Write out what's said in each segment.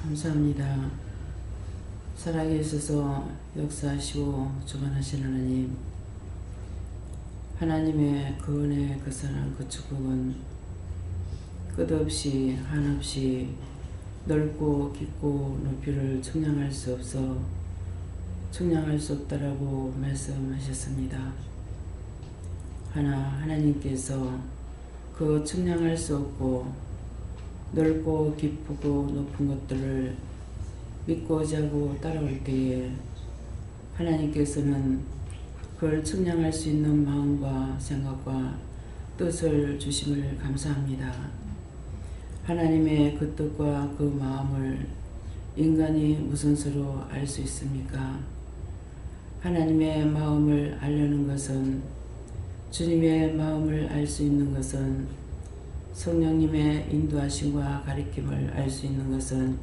감사합니다. 살아계셔서 역사하시고 주관하시는 하나님, 하나님의 그 은혜, 그 사랑, 그 축복은 끝없이 한없이 넓고 깊고 높이를 측량할 수 없어 측량할 수 없다라고 말씀하셨습니다. 하나님께서 그 측량할 수 없고 넓고 깊고 높은 것들을 믿고자 하고 따라올 때에 하나님께서는 그걸 측량할 수 있는 마음과 생각과 뜻을 주심을 감사합니다. 하나님의 그 뜻과 그 마음을 인간이 무슨 수로 알 수 있습니까? 하나님의 마음을 알려는 것은, 주님의 마음을 알 수 있는 것은, 성령님의 인도하심과 가리킴을 알 수 있는 것은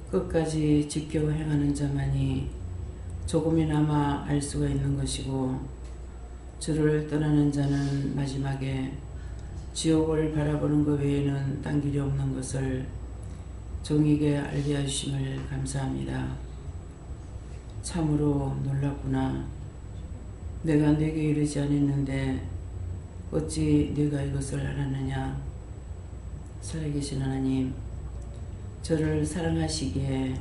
끝까지 지켜 행하는 자만이 조금이나마 알 수가 있는 것이고, 주를 떠나는 자는 마지막에 지옥을 바라보는 것 외에는 딴 길이 없는 것을 종에게 알게 하심을 감사합니다. 참으로 놀랍구나. 내가 네게 이르지 않았는데 어찌 네가 이것을 알았느냐. 살아계신 하나님, 저를 사랑하시기에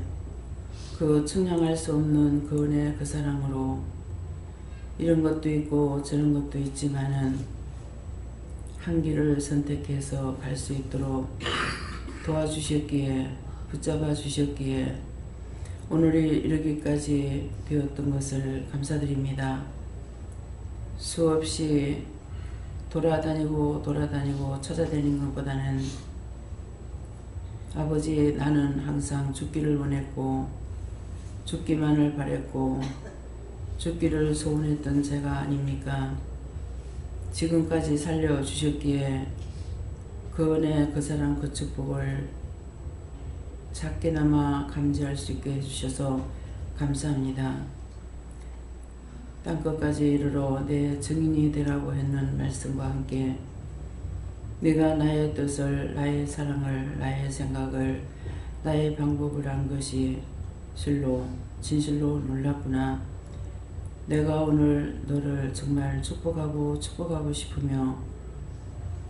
그 측량할 수 없는 그 은혜, 그 사랑으로 이런 것도 있고 저런 것도 있지만은 한 길을 선택해서 갈 수 있도록 도와주셨기에, 붙잡아 주셨기에 오늘이 이르기까지 되었던 것을 감사드립니다. 수없이 돌아다니고 찾아다니는 것보다는 아버지, 나는 항상 죽기를 원했고 죽기만을 바랬고 죽기를 소원했던 제가 아닙니까? 지금까지 살려주셨기에 그 은혜, 그 사랑, 그 축복을 작게나마 감지할 수 있게 해주셔서 감사합니다. 땅끝까지 이르러 내 증인이 되라고 했는 말씀과 함께 네가 나의 뜻을, 나의 사랑을, 나의 생각을, 나의 방법을 안 것이 진실로 놀랍구나. 내가 오늘 너를 정말 축복하고 싶으며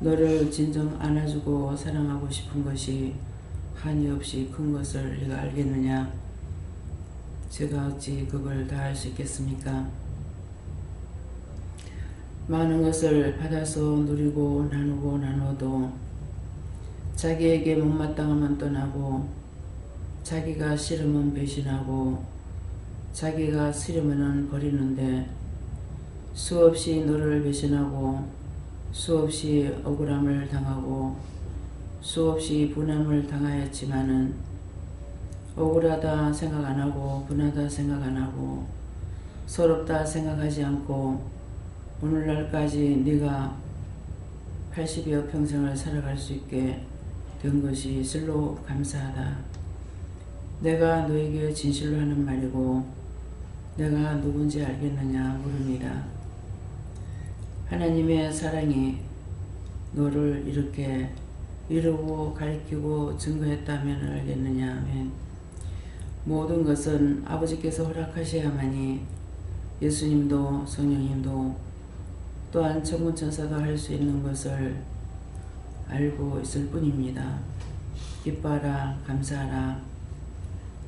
너를 진정 안아주고 사랑하고 싶은 것이 한이 없이 큰 것을 네가 알겠느냐. 제가 어찌 그걸 다 알 수 있겠습니까? 많은 것을 받아서 누리고 나누고 나눠도 자기에게 못마땅하면 떠나고, 자기가 싫으면 배신하고, 자기가 싫으면 버리는데 수없이 너를 배신하고 수없이 억울함을 당하고 수없이 분함을 당하였지만은 억울하다 생각 안 하고 분하다 생각 안 하고 서럽다 생각하지 않고 오늘날까지 네가 80여 평생을 살아갈 수 있게 된 것이 실로 감사하다. 내가 너에게 진실로 하는 말이고 내가 누군지 알겠느냐 물으니라. 하나님의 사랑이 너를 이렇게 이루고 가르치고 증거했다면 알겠느냐 하면, 모든 것은 아버지께서 허락하셔야만이 예수님도 성령님도 또한 천군천사도 할 수 있는 것을 알고 있을 뿐입니다. 기뻐하라, 감사하라.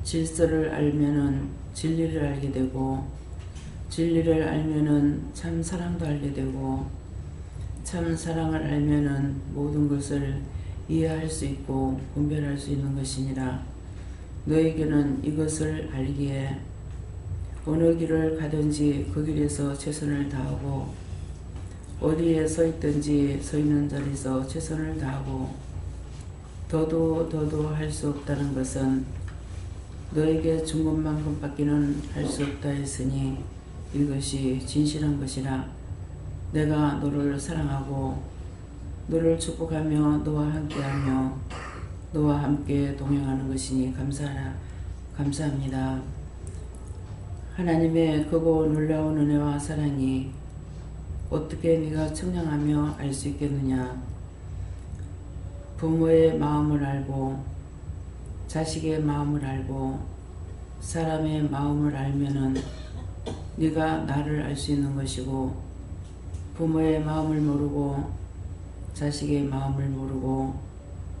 질서를 알면은 진리를 알게 되고, 진리를 알면은 참 사랑도 알게 되고, 참 사랑을 알면은 모든 것을 이해할 수 있고 분별할 수 있는 것이니라. 너에게는 이것을 알기에 어느 길을 가든지 그 길에서 최선을 다하고, 어디에 서 있든지 서 있는 자리에서 최선을 다하고, 더도 할 수 없다는 것은 너에게 준 것만큼밖에는 할 수 없다 했으니 이것이 진실한 것이라. 내가 너를 사랑하고 너를 축복하며 너와 함께하며 너와 함께 동행하는 것이니 감사합니다. 하나님의 크고 놀라운 은혜와 사랑이 어떻게 네가 측량하며 알 수 있겠느냐. 부모의 마음을 알고 자식의 마음을 알고 사람의 마음을 알면은 네가 나를 알 수 있는 것이고, 부모의 마음을 모르고 자식의 마음을 모르고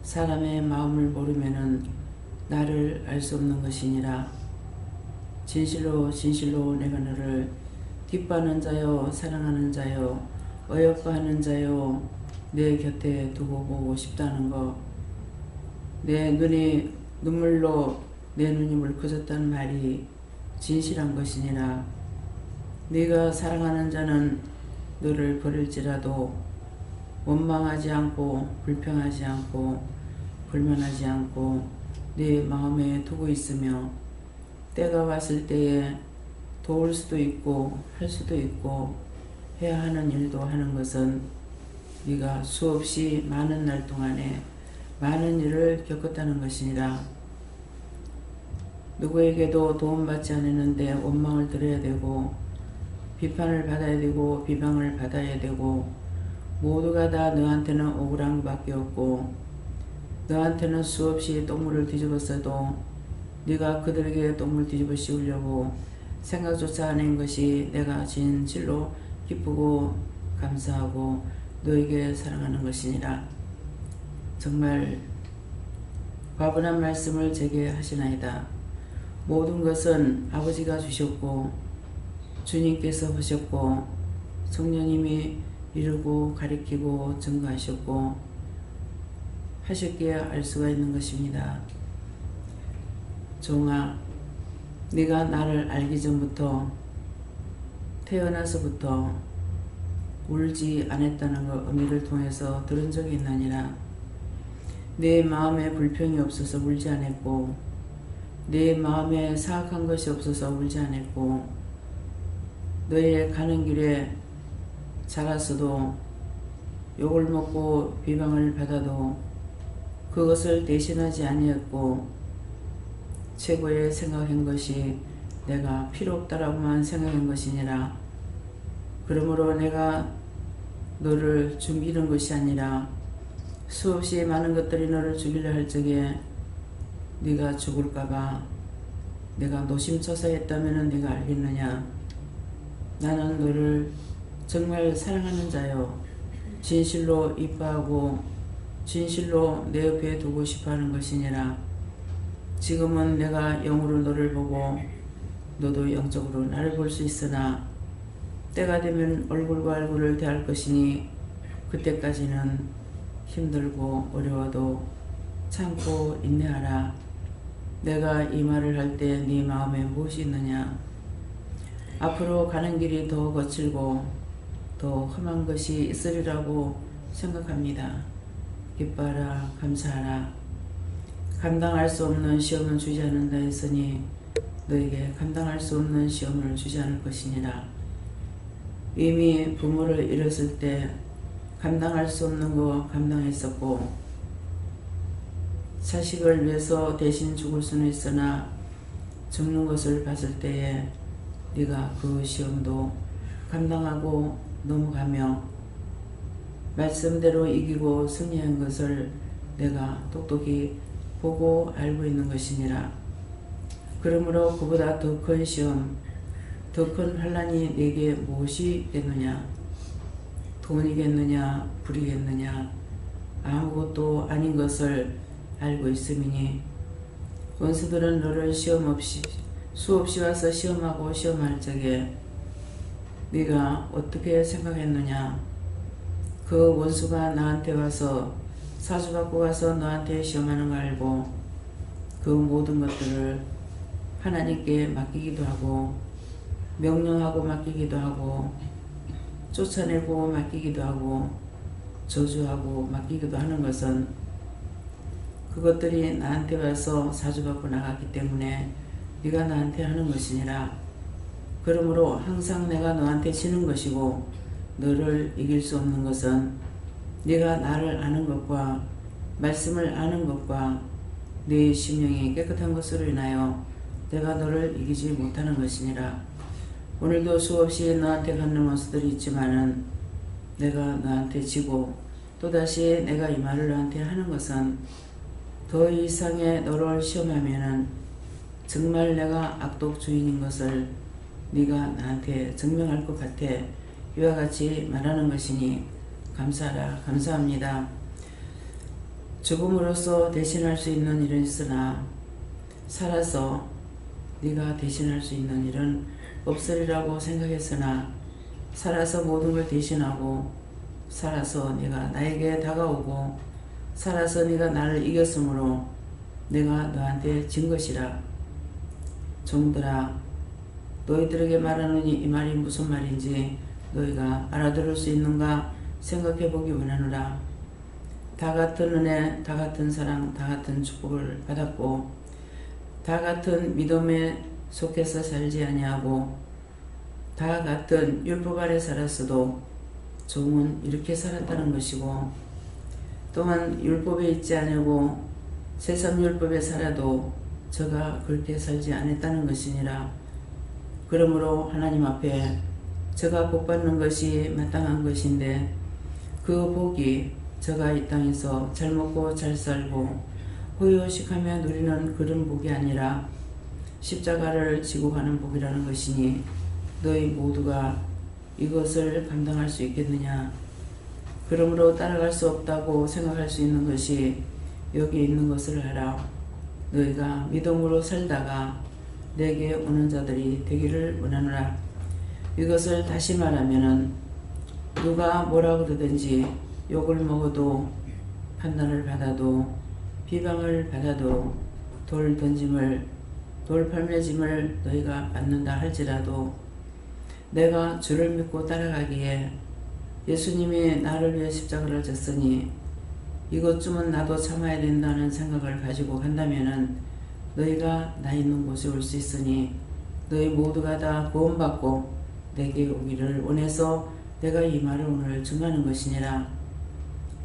사람의 마음을 모르면은 나를 알 수 없는 것이니라. 진실로 진실로 내가 너를 기뻐하는 자요 사랑하는 자요 어여뻐하는 자요 내 곁에 두고 보고 싶다는 것. 내 눈이 눈물로 내 눈이 물커졌다는 말이 진실한 것이니라. 네가 사랑하는 자는 너를 버릴지라도 원망하지 않고 불평하지 않고 불만하지 않고 네 마음에 두고 있으며, 때가 왔을 때에 도울 수도 있고 할 수도 있고 해야 하는 일도 하는 것은 네가 수없이 많은 날 동안에 많은 일을 겪었다는 것이니라. 누구에게도 도움받지 않았는데 원망을 들어야 되고 비판을 받아야 되고 비방을 받아야 되고, 모두가 다 너한테는 억울한 것밖에 없고 너한테는 수없이 똥물을 뒤집었어도 네가 그들에게 똥물 뒤집어 씌우려고 생각조차 안 한 것이 내가 진실로 기쁘고 감사하고 너에게 사랑하는 것이니라. 정말 과분한 말씀을 제게 하시나이다. 모든 것은 아버지가 주셨고 주님께서 하셨고 성령님이 이루고 가리키고 증거하셨고 하셨기에 알 수가 있는 것입니다. 종아, 네가 나를 알기 전부터 태어나서부터 울지 않았다는 것 의미를 통해서 들은 적이 있나니라. 내 마음에 불평이 없어서 울지 않았고 내 마음에 사악한 것이 없어서 울지 않았고, 너의 가는 길에 자라서도 욕을 먹고 비방을 받아도 그것을 대신하지 아니했고, 최고의 생각한 것이 내가 필요 없다라고만 생각한 것이니라. 그러므로 내가 너를 죽이는 것이 아니라 수없이 많은 것들이 너를 죽이려 할 적에 네가 죽을까봐 내가 노심초사했다면 네가 알겠느냐. 나는 너를 정말 사랑하는 자요 진실로 이뻐하고 진실로 내 옆에 두고 싶어하는 것이니라. 지금은 내가 영으로 너를 보고 너도 영적으로 나를 볼 수 있으나 때가 되면 얼굴과 얼굴을 대할 것이니 그때까지는 힘들고 어려워도 참고 인내하라. 내가 이 말을 할 때 네 마음에 무엇이 있느냐. 앞으로 가는 길이 더 거칠고 더 험한 것이 있으리라고 생각합니다. 기뻐하라 감사하라. 감당할 수 없는 시험은 주지 않는다 했으니 너에게 감당할 수 없는 시험을 주지 않을 것이니라. 이미 부모를 잃었을 때 감당할 수 없는 거 감당했었고 자식을 위해서 대신 죽을 수는 있으나 죽는 것을 봤을 때에 네가 그 시험도 감당하고 넘어가며 말씀대로 이기고 승리한 것을 내가 똑똑히 보고 알고 있는 것이니라. 그러므로 그보다 더 큰 시험, 더 큰 환난이 내게 무엇이겠느냐. 돈이겠느냐 불이겠느냐 아무것도 아닌 것을 알고 있음이니, 원수들은 너를 시험 없이 수없이 와서 시험하고 시험할 적에 네가 어떻게 생각했느냐. 그 원수가 나한테 와서 사주받고 가서 너한테 시험하는 거 알고 그 모든 것들을 하나님께 맡기기도 하고 명령하고 맡기기도 하고 쫓아내고 맡기기도 하고 저주하고 맡기기도 하는 것은 그것들이 나한테 와서 사주받고 나갔기 때문에 네가 나한테 하는 것이니라. 그러므로 항상 내가 너한테 지는 것이고 너를 이길 수 없는 것은 네가 나를 아는 것과 말씀을 아는 것과 네 심령이 깨끗한 것으로 인하여 내가 너를 이기지 못하는 것이니라. 오늘도 수없이 너한테 갖는 원수들이 있지만은 내가 너한테 지고 또다시 내가 이 말을 너한테 하는 것은 더 이상의 너를 시험하면은 정말 내가 악독 주인인 것을 네가 나한테 증명할 것 같아. 이와 같이 말하는 것이니 감사하라. 감사합니다. 죽음으로써 대신할 수 있는 일은 있으나 살아서 네가 대신할 수 있는 일은 없으리라고 생각했으나 살아서 모든 걸 대신하고 살아서 네가 나에게 다가오고 살아서 네가 나를 이겼으므로 내가 너한테 진 것이라. 종들아, 너희들에게 말하노니 이 말이 무슨 말인지 너희가 알아들을 수 있는가 생각해 보기 원하노라. 다 같은 은혜, 다 같은 사랑, 다 같은 축복을 받았고 다 같은 믿음에 속해서 살지 아니하고 다 같은 율법 아래 살았어도 종은 이렇게 살았다는 것이고 또한 율법에 있지 않고 세상 율법에 살아도 저가 그렇게 살지 않았다는 것이니라. 그러므로 하나님 앞에 저가 복받는 것이 마땅한 것인데 그 복이 저가 이 땅에서 잘 먹고 잘 살고 호의호식하며 누리는 그런 복이 아니라 십자가를 지고 가는 복이라는 것이니 너희 모두가 이것을 감당할 수 있겠느냐. 그러므로 따라갈 수 없다고 생각할 수 있는 것이 여기 있는 것을 하라. 너희가 믿음으로 살다가 내게 오는 자들이 되기를 원하노라. 이것을 다시 말하면은 누가 뭐라고 그러든지 욕을 먹어도 판단을 받아도 비방을 받아도 돌 던짐을 돌 팔매짐을 너희가 받는다 할지라도 내가 주를 믿고 따라가기에 예수님이 나를 위해 십자가를 졌으니 이것쯤은 나도 참아야 된다는 생각을 가지고 간다면은 너희가 나 있는 곳에 올 수 있으니 너희 모두가 다 구원받고 내게 오기를 원해서 내가 이 말을 오늘 증하는 것이니라.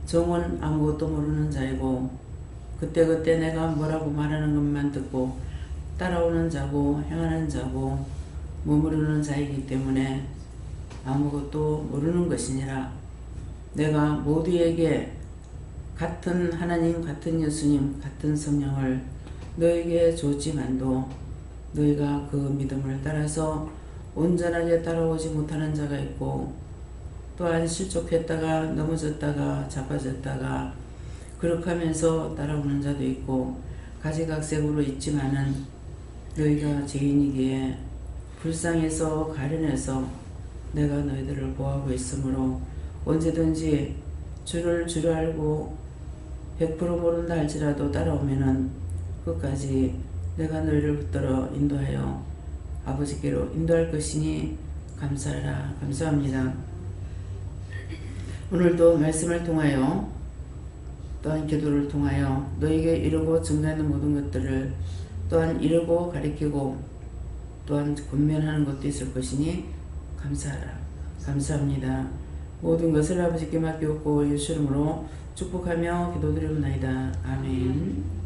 종은 아무것도 모르는 자이고 그때그때 내가 뭐라고 말하는 것만 듣고 따라오는 자고 행하는 자고 머무르는 자이기 때문에 아무것도 모르는 것이니라. 내가 모두에게 같은 하나님, 같은 예수님, 같은 성령을 너에게 줬지만도 너희가 그 믿음을 따라서 온전하게 따라오지 못하는 자가 있고 또한 실족했다가 넘어졌다가 자빠졌다가 그렇게 하면서 따라오는 자도 있고 가지각색으로 있지만은 너희가 죄인이기에 불쌍해서 가련해서 내가 너희들을 보호하고 있으므로 언제든지 주를 알고 100% 모른다 할지라도 따라오면은 끝까지 내가 너희를 붙들어 인도하여 아버지께로 인도할 것이니 감사하라. 감사합니다. 오늘도 말씀을 통하여 또한 기도를 통하여 너에게 이루고 증가하는 모든 것들을 또한 이루고 가리키고 또한 권면하는 것도 있을 것이니 감사하라. 감사합니다. 모든 것을 아버지께 맡기옵고 예수 이름으로 축복하며 기도드리옵나이다. 아멘.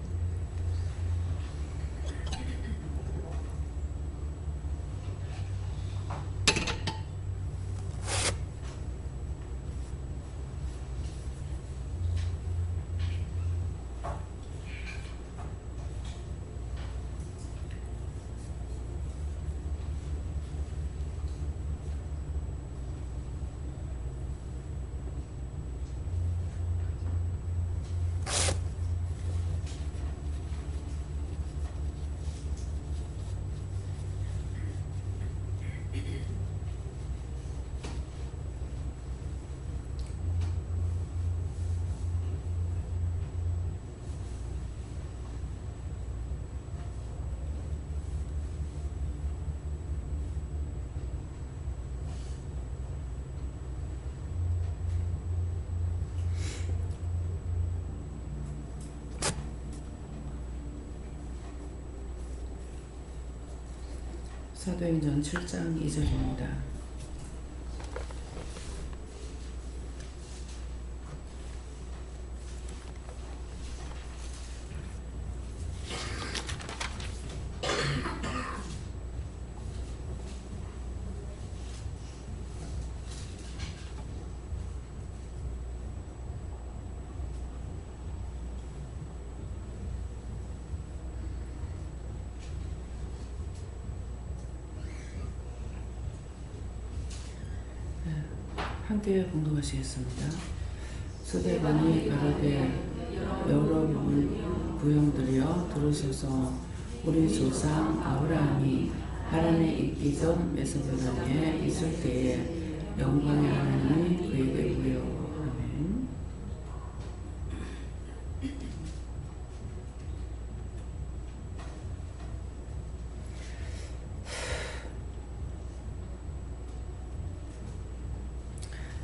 사도행전 7장 2절입니다. 함께 봉독하시겠습니다. 스데반이 가로되 여러 부형들이여 들으소서. 우리 조상 아브라함이 하란에 있기 전 메소포타미아에 있을 때에 영광의 하나님이 그에게 보여. 아멘.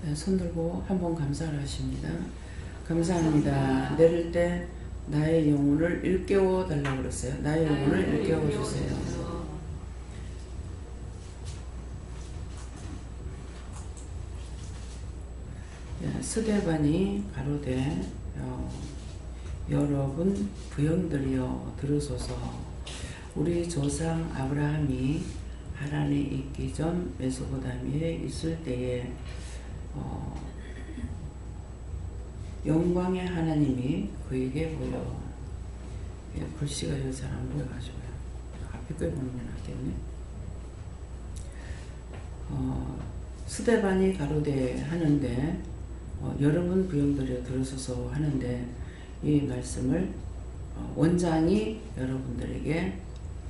네, 손 들고 한번 감사를 하십니다. 감사합니다. 내릴 때 나의 영혼을 일깨워 달라고 그랬어요. 나의 영혼을 일깨워 주세요. 스데반이 가로되 여러분 부형들이여 들으소서. 우리 조상 아브라함이 하란에 있기 전 메소포타미아에 있을 때에 영광의 하나님이 그에게 보여. 글씨가 잘 안 보여가지고요. 앞에 걸 보면 낫겠네. 스데반이 가로되 하는데 여러분 부형들이 들으소서 하는데 이 말씀을 원장이 여러분들에게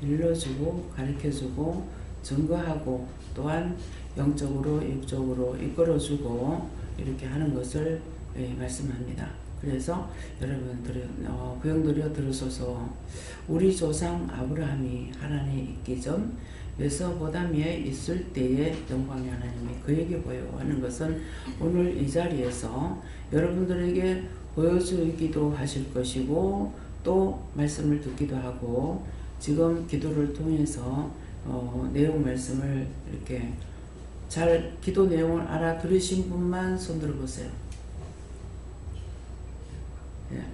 일러주고 가르쳐주고 증거하고 또한 영적으로 육적으로 이끌어주고 이렇게 하는 것을 말씀합니다. 그래서 여러분들이 부형들이여 들으소서. 우리 조상 아브라함이 하란에 있기 전 메소포타미아에 있을 때에 영광의 하나님이 그에게 보여 하는 것은 오늘 이 자리에서 여러분들에게 보여주기도 하실 것이고 또 말씀을 듣기도 하고 지금 기도를 통해서 내용 말씀을 이렇게 잘 기도 내용을 알아들으신 분만 손 들어보세요. 예.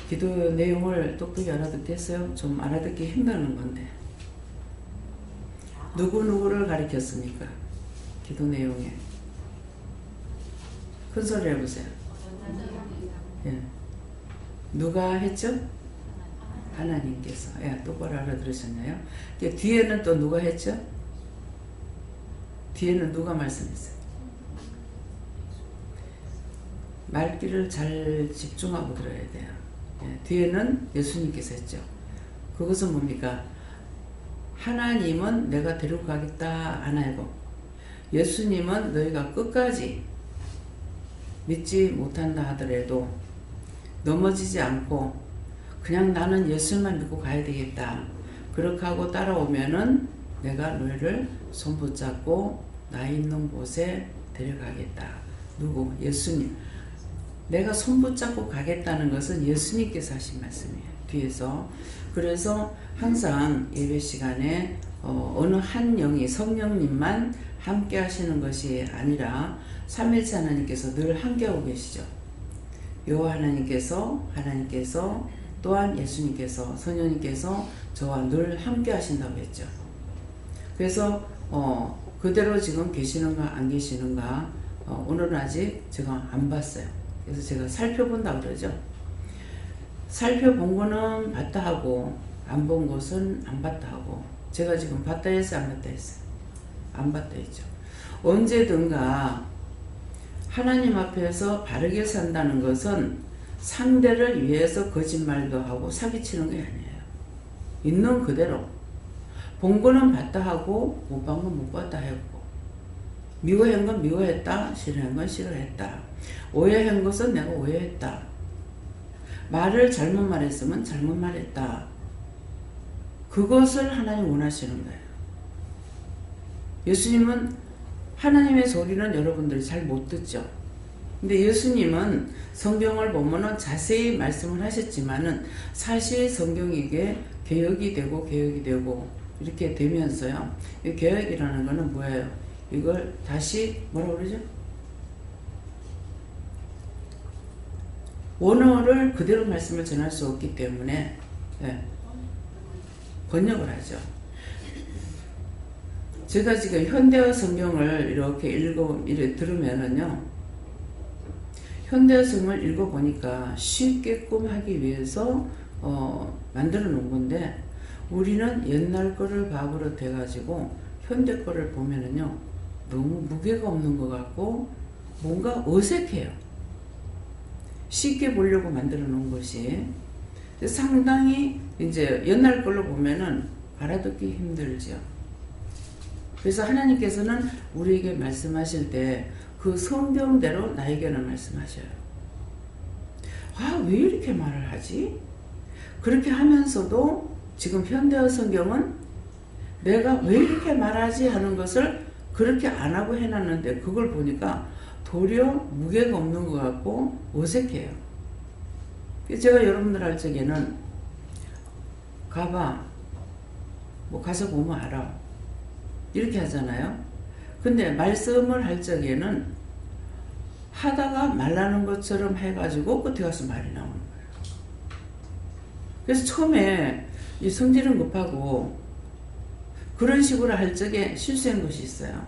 기도 내용을 똑똑히 알아듣겠어요? 좀 알아듣기 힘드는 건데 누구누구를 가리켰습니까? 기도 내용에 큰 소리 해보세요. 예. 누가 했죠? 하나님께서. 예, 똑바로 알아들으셨나요? 뒤에는 또 누가 했죠? 뒤에는 누가 말씀했어요? 말귀를 잘 집중하고 들어야 돼요. 예, 뒤에는 예수님께서 했죠. 그것은 뭡니까? 하나님은 내가 데리고 가겠다 안 하고 예수님은 너희가 끝까지 믿지 못한다 하더라도 넘어지지 않고 그냥 나는 예수만 믿고 가야 되겠다. 그렇게 하고 따라오면은 내가 너희를 손 붙잡고 나 있는 곳에 데려가겠다. 누구? 예수님. 내가 손 붙잡고 가겠다는 것은 예수님께서 하신 말씀이에요. 뒤에서. 그래서 항상 예배 시간에 어느 한 영이 성령님만 함께 하시는 것이 아니라 삼위일체 하나님께서 늘 함께하고 계시죠. 여호와 하나님께서 또한 예수님께서 성령님께서 저와 늘 함께 하신다고 했죠. 그래서 그대로 지금 계시는가 안 계시는가 오늘은 아직 제가 안 봤어요. 그래서 제가 살펴본다 그러죠. 살펴본 거는 봤다 하고 안 본 것은 안 봤다 하고 제가 지금 봤다 했어요, 안 봤다 했어요? 안 봤다 했죠. 언제든가 하나님 앞에서 바르게 산다는 것은 상대를 위해서 거짓말도 하고 사기치는 게 아니에요. 있는 그대로 본 거는 봤다 하고 못 본 건 못 봤다 했고 미워한 건 미워했다, 싫어한 건 싫어했다, 오해한 것은 내가 오해했다, 말을 잘못 말했으면 잘못 말했다. 그것을 하나님 원하시는 거예요. 예수님은 하나님의 소리는 여러분들이 잘 못 듣죠. 근데 예수님은 성경을 보면은 자세히 말씀을 하셨지만은 사실 성경이 이게 개혁이 되고 이렇게 되면서요. 이 개혁이라는 거는 뭐예요? 이걸 다시 뭐라고 그러죠? 원어를 그대로 말씀을 전할 수 없기 때문에 번역을 하죠. 제가 지금 현대어 성경을 이렇게 들으면은요, 현대어 성경을 읽어보니까 쉽게끔 하기 위해서 만들어 놓은 건데, 우리는 옛날 거를 바으로 돼가지고 현대 거를 보면은요, 너무 무게가 없는 것 같고 뭔가 어색해요. 쉽게 보려고 만들어 놓은 것이 상당히 이제 옛날 걸로 보면은 알아듣기 힘들죠. 그래서 하나님께서는 우리에게 말씀하실 때 그 성경대로 나에게는 말씀하셔요. 아, 왜 이렇게 말을 하지? 그렇게 하면서도 지금 현대어 성경은 내가 왜 이렇게 말하지 하는 것을 그렇게 안 하고 해놨는데 그걸 보니까 도리어 무게가 없는 것 같고 어색해요. 제가 여러분들 할 적에는 가봐, 뭐 가서 보면 알아, 이렇게 하잖아요. 근데 말씀을 할 적에는 하다가 말라는 것처럼 해가지고 끝에 가서 말이 나오는 거예요. 그래서 처음에 이 성질은 급하고 그런 식으로 할 적에 실수한 것이 있어요.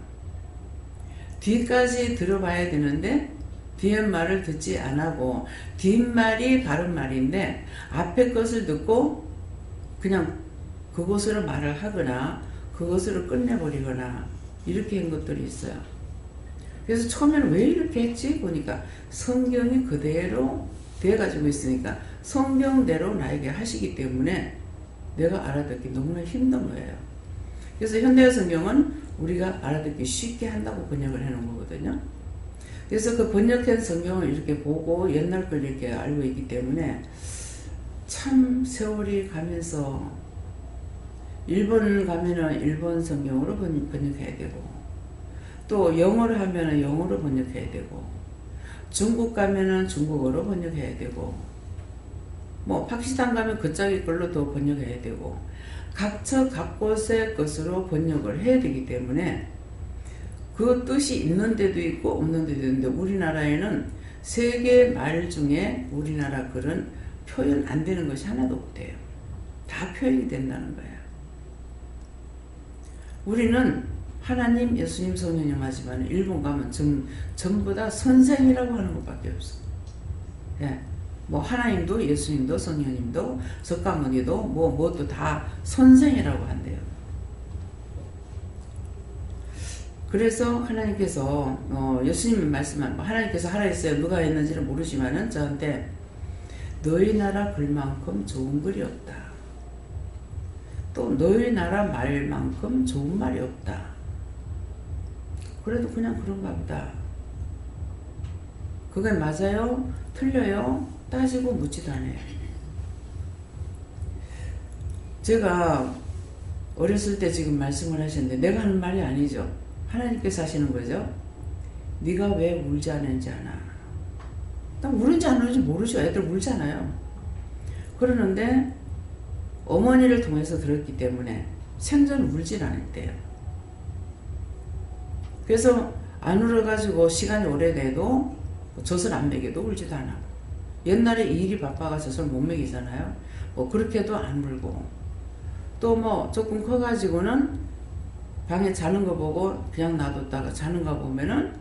뒤까지 들어봐야 되는데 뒤에 말을 듣지 않고 뒷말이 바른 말인데 앞에 것을 듣고 그냥 그것으로 말을 하거나 그것으로 끝내버리거나 이렇게 한 것들이 있어요. 그래서 처음에는 왜 이렇게 했지? 보니까 성경이 그대로 돼가지고 있으니까 성경대로 나에게 하시기 때문에 내가 알아듣기 너무나 힘든 거예요. 그래서 현대어 성경은 우리가 알아듣기 쉽게 한다고 번역을 해놓은 거거든요. 그래서 그 번역한 성경을 이렇게 보고 옛날 걸 이렇게 알고 있기 때문에 참 세월이 가면서 일본 가면은 일본 성경으로 번역해야 되고 또 영어를 하면은 영어로 번역해야 되고 중국 가면은 중국어로 번역해야 되고 뭐 파키스탄 가면 그쪽의 걸로 또 번역해야 되고 각처 각곳의 것으로 번역을 해야 되기 때문에 그 뜻이 있는 데도 있고 없는 데도 있는데 우리나라에는 세 개의 말 중에 우리나라 글은 표현 안 되는 것이 하나도 없대요. 다 표현이 된다는 거예요. 우리는 하나님, 예수님, 성령님 하지만 일본 가면 전부 다 선생이라고 하는 것밖에 없어. 예. 뭐 하나님도 예수님도 성령님도 석가모니도 뭐도 다 선생이라고 한대요. 그래서 하나님께서 예수님 말씀한 하나님께서 하라 했어요. 누가 했는지는 모르지만은 저한테 너희 나라 글만큼 좋은 글이 없다. 또 너희 나라 말만큼 좋은 말이 없다. 그래도 그냥 그런가 보다. 그게 맞아요? 틀려요? 따지고 묻지도 않아요. 제가 어렸을 때 지금 말씀을 하셨는데 내가 하는 말이 아니죠. 하나님께서 하시는 거죠. 네가 왜 울지 않는지 아나. 나 울은지 안 울은지 모르죠. 애들 울잖아요. 그러는데 어머니를 통해서 들었기 때문에 생전 울질 않았대요. 그래서 안 울어가지고 시간이 오래돼도 젖을 안 먹여도 울지도 않아. 옛날에 일이 바빠가 젖을 못 먹이잖아요. 뭐 그렇게도 안 울고 또 뭐 조금 커가지고는 방에 자는 거 보고 그냥 놔뒀다가 자는 거 보면은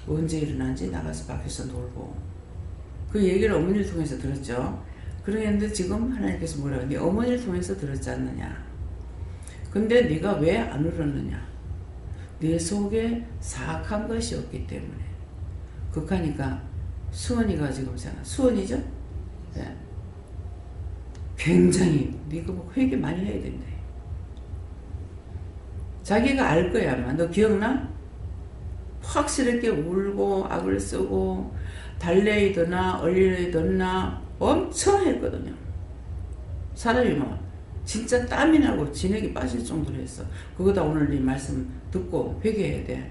언제 일어난지 나가서 밖에서 놀고 그 얘기를 어머니를 통해서 들었죠. 그랬는데 지금 하나님께서 뭐라고 네 어머니를 통해서 들었지 않느냐. 근데 네가 왜 안 울었느냐. 내 속에 사악한 것이 없기 때문에. 극하니까 수원이가 지금 수원이죠? 네. 굉장히 네가 뭐 회개 많이 해야 된다. 자기가 알 거야 아마. 너 기억나? 확실하게 울고 악을 쓰고 달래이더나 얼리더나 엄청 했거든요. 사람이 뭐 진짜 땀이 나고 진액이 빠질 정도로 했어. 그거다 오늘 이 말씀 듣고 회개해야 돼.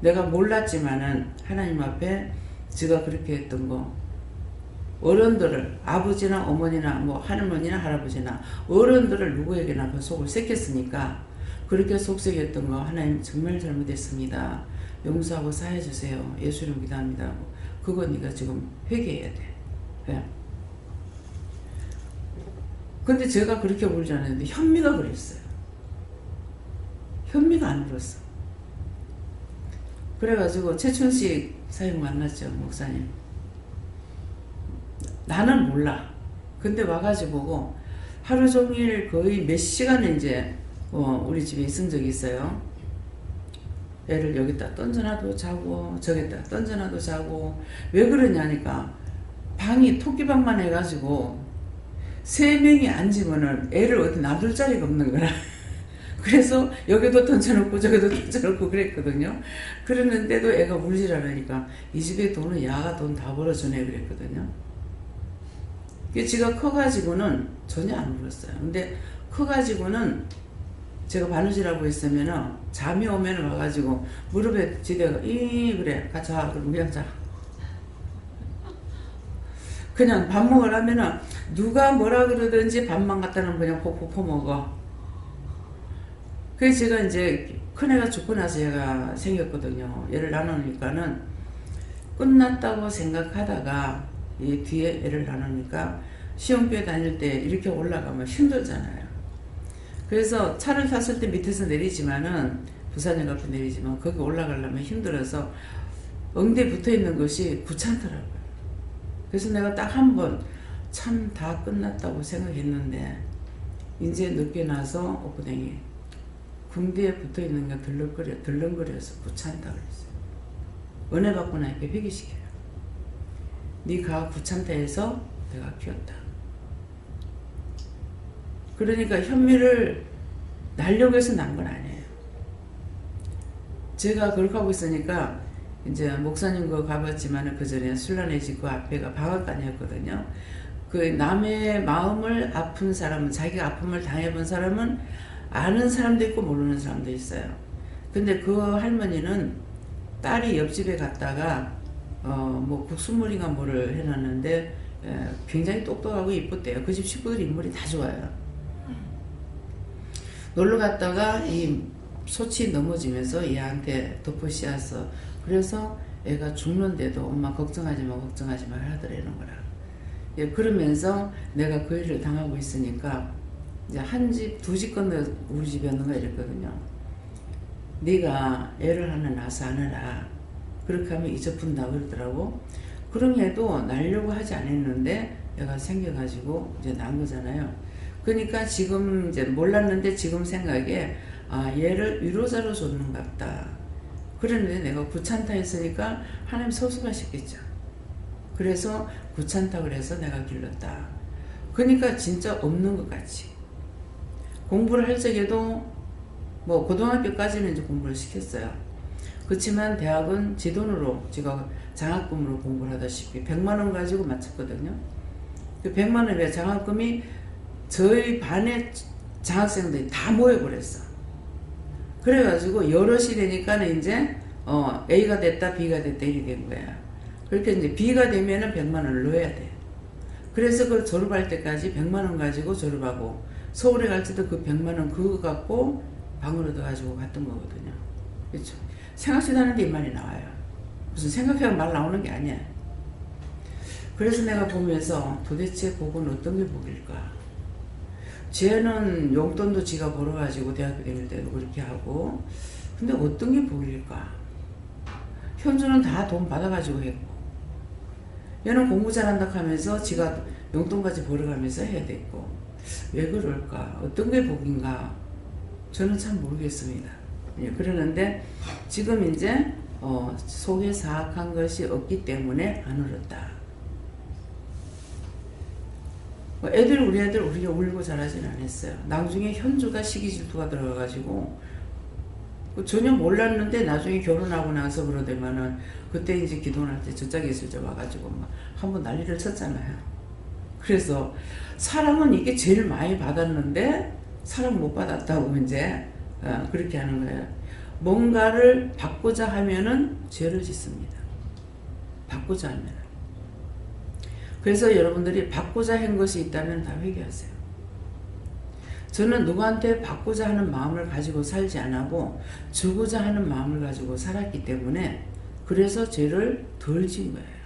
내가 몰랐지만은 하나님 앞에 제가 그렇게 했던 거 어른들을 아버지나 어머니나 뭐 할머니나 할아버지나 어른들을 누구에게나 그 속을 새겼으니까 그렇게 속삭였던 거 하나님 정말 잘못했습니다. 용서하고 사해 주세요. 예수님 기도합니다. 그거 네가 지금 회개해야 돼. 네. 근데 제가 그렇게 울지 않았는데 현미가 그랬어요. 현미가 안 울었어. 그래가지고 최춘식 사님 만났죠. 목사님. 나는 몰라. 근데 와가지고 보고 하루 종일 거의 몇 시간을 이제 우리 집에 있은 적이 있어요. 애를 여기다 던져놔도 자고 저기다 던져놔도 자고. 왜 그러냐니까 방이 토끼방만 해가지고 3명이 앉으면은 애를 어디 놔둘 자리가 없는 거라. 그래서 여기도 던져놓고 저기도 던져놓고 그랬거든요. 그랬는데도 애가 울질 않으니까 이 집에 돈은 야가 돈 다 벌어주네 그랬거든요. 지가 커가지고는 전혀 안 울었어요. 근데 커가지고는 제가 바느질하고 있으면은 잠이 오면 와가지고 무릎에 지대가 그래 가자 그럼 그냥 자. 그냥 밥 먹으라면은 누가 뭐라 그러든지 밥만 갖다 놓으면 그냥 폭폭 퍼먹어. 그래서 제가 이제 큰애가 죽고 나서 얘가 생겼거든요. 얘를 나누니까는 끝났다고 생각하다가 이 뒤에 애를 나누니까 시험교회 다닐 때 이렇게 올라가면 힘들잖아요. 그래서 차를 탔을 때 밑에서 내리지만은 부산역 앞에 내리지만 거기 올라가려면 힘들어서 엉덩이에 붙어있는 것이 귀찮더라고요. 그래서 내가 딱 한 번 참 다 끝났다고 생각했는데 이제 늦게 나서 옥구댕이 궁디에 붙어있는 게 덜렁거려서 귀찮다 그랬어요. 은혜 받고 나니까 회개시켜요. 네가 귀찮다 해서 내가 키웠다. 그러니까 현미를 날려고 해서 난 건 아니에요. 제가 그렇게 하고 있으니까 이제 목사님 거 가봤지만 그 전에 술란의 집 그 앞에가 방앗간이었거든요. 그 남의 마음을 아픈 사람은 자기가 아픔을 당해본 사람은 아는 사람도 있고 모르는 사람도 있어요. 근데 그 할머니는 딸이 옆집에 갔다가 뭐 국수물인가 뭐를 해놨는데 굉장히 똑똑하고 이뻤대요. 그 집 식구들 인물이 다 좋아요. 놀러 갔다가 이 소치 넘어지면서 얘한테 덮어 씌웠어. 그래서 애가 죽는데도 엄마 걱정하지 마 하더라는 거라. 예, 그러면서 내가 그 일을 당하고 있으니까 이제 한 집, 두 집 건너 우리 집이었는가 이랬거든요. 네가 애를 하나 낳아서 하느라 그렇게 하면 잊어푼다 그러더라고. 그럼 얘도 날려고 하지 않았는데 애가 생겨가지고 이제 난 거잖아요. 그러니까 지금 이제 몰랐는데 지금 생각에 얘를 위로자로 줬는 것 같다. 그랬는데 내가 귀찮다 했으니까 하나님 서슴하셨겠죠. 그래서 귀찮다 그래서 내가 길렀다. 그러니까 진짜 없는 것 같이. 공부를 할 적에도 뭐 고등학교까지는 이제 공부를 시켰어요. 그렇지만 대학은 지 돈으로 제가 장학금으로 공부를 하다시피 100만 원 가지고 마쳤거든요. 그 100만 원에 장학금이 저희 반의 장학생들이 다 모여버렸어. 그래가지고 여럿이 되니까는 이제 A가 됐다 B가 됐다 이렇게 된 거야. 그렇게 이제 B가 되면은 100만 원을 넣어야 돼. 그래서 그 졸업할 때까지 100만 원 가지고 졸업하고 서울에 갈 때도 그 100만 원 그거 갖고 방을 얻어가지고 갔던 거거든요. 그렇죠. 생각지도 않은데 이 말이 나와요. 무슨 생각해야 말 나오는 게 아니야. 그래서 내가 보면서 도대체 복은 어떤 게 복일까? 쟤는 용돈도 지가 벌어가지고 대학교 다닐 때도 그렇게 하고 근데 어떤 게 복일까? 현주는 다 돈 받아가지고 했고 얘는 공부 잘한다 하면서 지가 용돈까지 벌어가면서 해야 됐고 왜 그럴까? 어떤 게 복인가? 저는 참 모르겠습니다. 예, 그러는데 지금 이제 속에 사악한 것이 없기 때문에 안 울었다. 우리 애들 우리가 울고 자라진 않았어요. 나중에 현주가 시기 질투가 들어가가지고 전혀 몰랐는데 나중에 결혼하고 나서 그러더만은 그때 이제 기도할 때 저짝에 있을 때 와가지고 막 한번 난리를 쳤잖아요. 그래서 사랑은 이게 제일 많이 받았는데 사랑 못 받았다고 이제 그렇게 하는 거예요. 뭔가를 받고자 하면은 죄를 짓습니다. 받고자 하면. 그래서 여러분들이 받고자 한 것이 있다면 다 회개하세요. 저는 누구한테 받고자 하는 마음을 가지고 살지 않고 주고자 하는 마음을 가지고 살았기 때문에 그래서 죄를 덜 지은 거예요.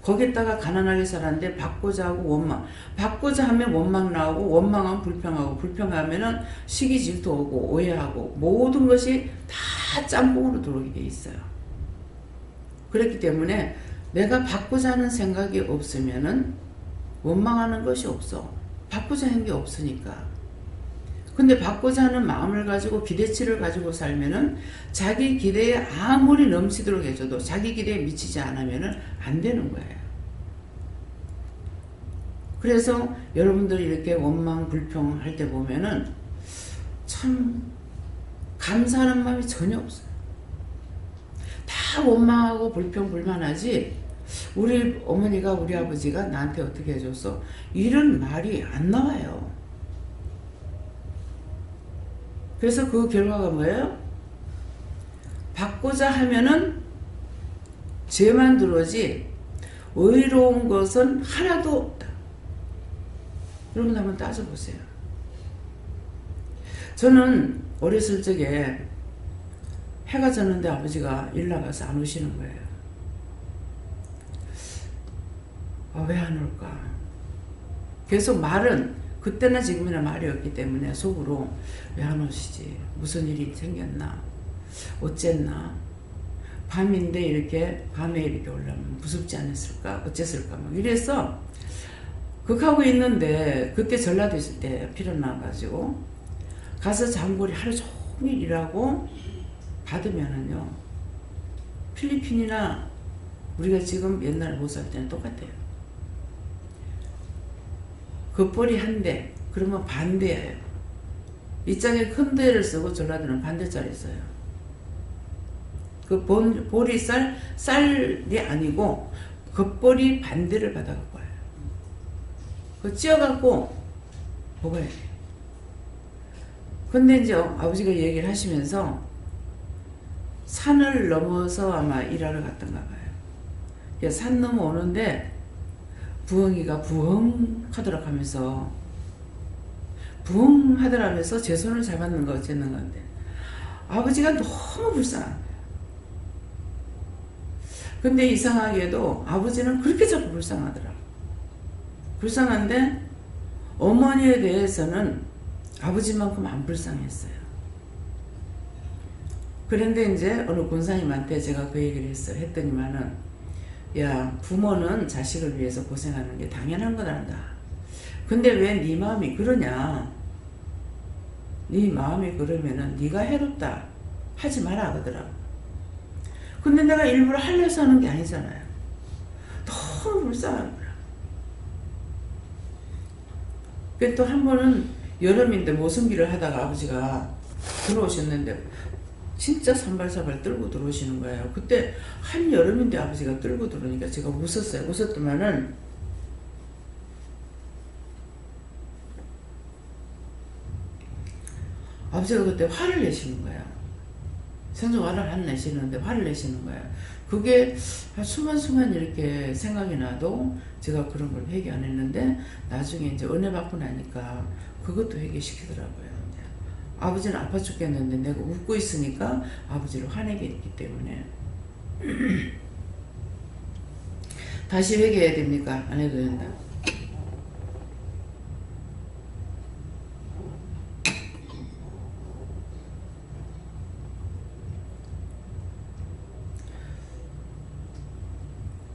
거기다가 가난하게 살았는데 받고자 하고 원망. 받고자 하면 원망 나오고 원망하면 불평하고 불평하면은 시기 질투 오고 오해하고 모든 것이 다 짬뽕으로 들어오게 돼 있어요. 그렇기 때문에 내가 받고자 하는 생각이 없으면은 원망하는 것이 없어. 받고자 하는 게 없으니까. 근데 받고자 하는 마음을 가지고 기대치를 가지고 살면은 자기 기대에 아무리 넘치도록 해줘도 자기 기대에 미치지 않으면은 안 되는 거예요. 그래서 여러분들이 이렇게 원망 불평 할 때 보면은 참 감사하는 마음이 전혀 없어요. 다 원망하고 불평 불만하지 우리 어머니가 우리 아버지가 나한테 어떻게 해줬어 이런 말이 안 나와요. 그래서 그 결과가 뭐예요? 받고자 하면은 죄만 들어오지 의로운 것은 하나도 없다. 여러분 한번 따져보세요. 저는 어렸을 적에 해가 졌는데 아버지가 일 나가서 안 오시는 거예요. 왜 안 올까? 계속 말은 그때나 지금이나 말이 없기 때문에 속으로 왜 안 오시지? 무슨 일이 생겼나? 어쨌나? 밤인데 이렇게 밤에 이렇게 오려면 무섭지 않았을까? 어쨌을까? 막 이래서 극하고 있는데 그때 전라도 있을 때 필요 나가지고 가서 장보리 하루 종일 일하고 받으면은요 필리핀이나 우리가 지금 옛날 못 살 때는 똑같아요. 겉보리 한 대 그러면 반대예요. 이장에 큰 대를 쓰고 전라도는 반대짜리 써요. 그 보리쌀 쌀이 아니고 겉보리 반대를 받아갖고 와요. 그거 찧어갖고 먹어야 돼요. 근데 이제 아버지가 얘기를 하시면서 산을 넘어서 아마 일하러 갔던가 봐요. 산 넘어오는데 부엉이가 부엉 하더라 하면서 부엉 하더라 하면서 제 손을 잡았는 거 어쨌는 건데 아버지가 너무 불쌍한 거예요. 근데 이상하게도 아버지는 그렇게 자꾸 불쌍하더라. 불쌍한데 어머니에 대해서는 아버지만큼 안 불쌍했어요. 그런데 이제 어느 권사님한테 제가 그 얘기를 했더니만은 야 부모는 자식을 위해서 고생하는 게 당연한 거란다. 근데 왜 네 마음이 그러냐. 네 마음이 그러면은 네가 해롭다 하지 마라 하더라고. 근데 내가 일부러 하려서 하는 게 아니잖아요. 너무 불쌍한 거야. 그 또 한 번은 여름인데 모성비를 하다가 아버지가 들어오셨는데 진짜 산발사발 떨고 들어오시는 거예요. 그때 한여름인데 아버지가 떨고 들어오니까 제가 웃었어요. 웃었더만은 아버지가 그때 화를 내시는 거예요. 생전 화를 안 내시는데 화를 내시는 거예요. 그게 수만수만 이렇게 생각이 나도 제가 그런 걸 회개 안 했는데 나중에 이제 은혜 받고 나니까 그것도 회개시키더라고요. 아버지는 아파 죽겠는데 내가 웃고 있으니까 아버지를 화내게 했기 때문에 다시 회개해야 됩니까? 안 해도 된다.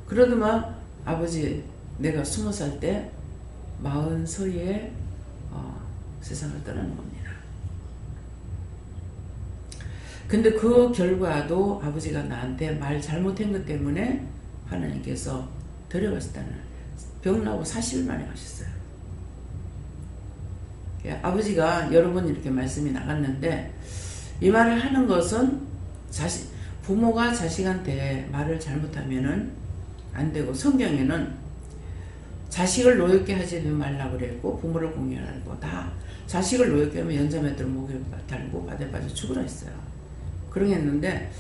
그러더만 아버지 내가 20살 때 40서리에 세상을 떠나는 겁니다. 근데 그 결과도 아버지가 나한테 말 잘못한 것 때문에 하나님께서 데려갔다는 병 나고 40일 만에 가셨어요. 아버지가 여러 번 이렇게 말씀이 나갔는데 이 말을 하는 것은 부모가 자식한테 말을 잘못하면은 안 되고 성경에는 자식을 노엽게 하지 말라고 그랬고 부모를 공경하고 다 자식을 노엽게 하면 연자매들 목에 달고 바다에 빠져 죽으라 했어요. 그러겠는데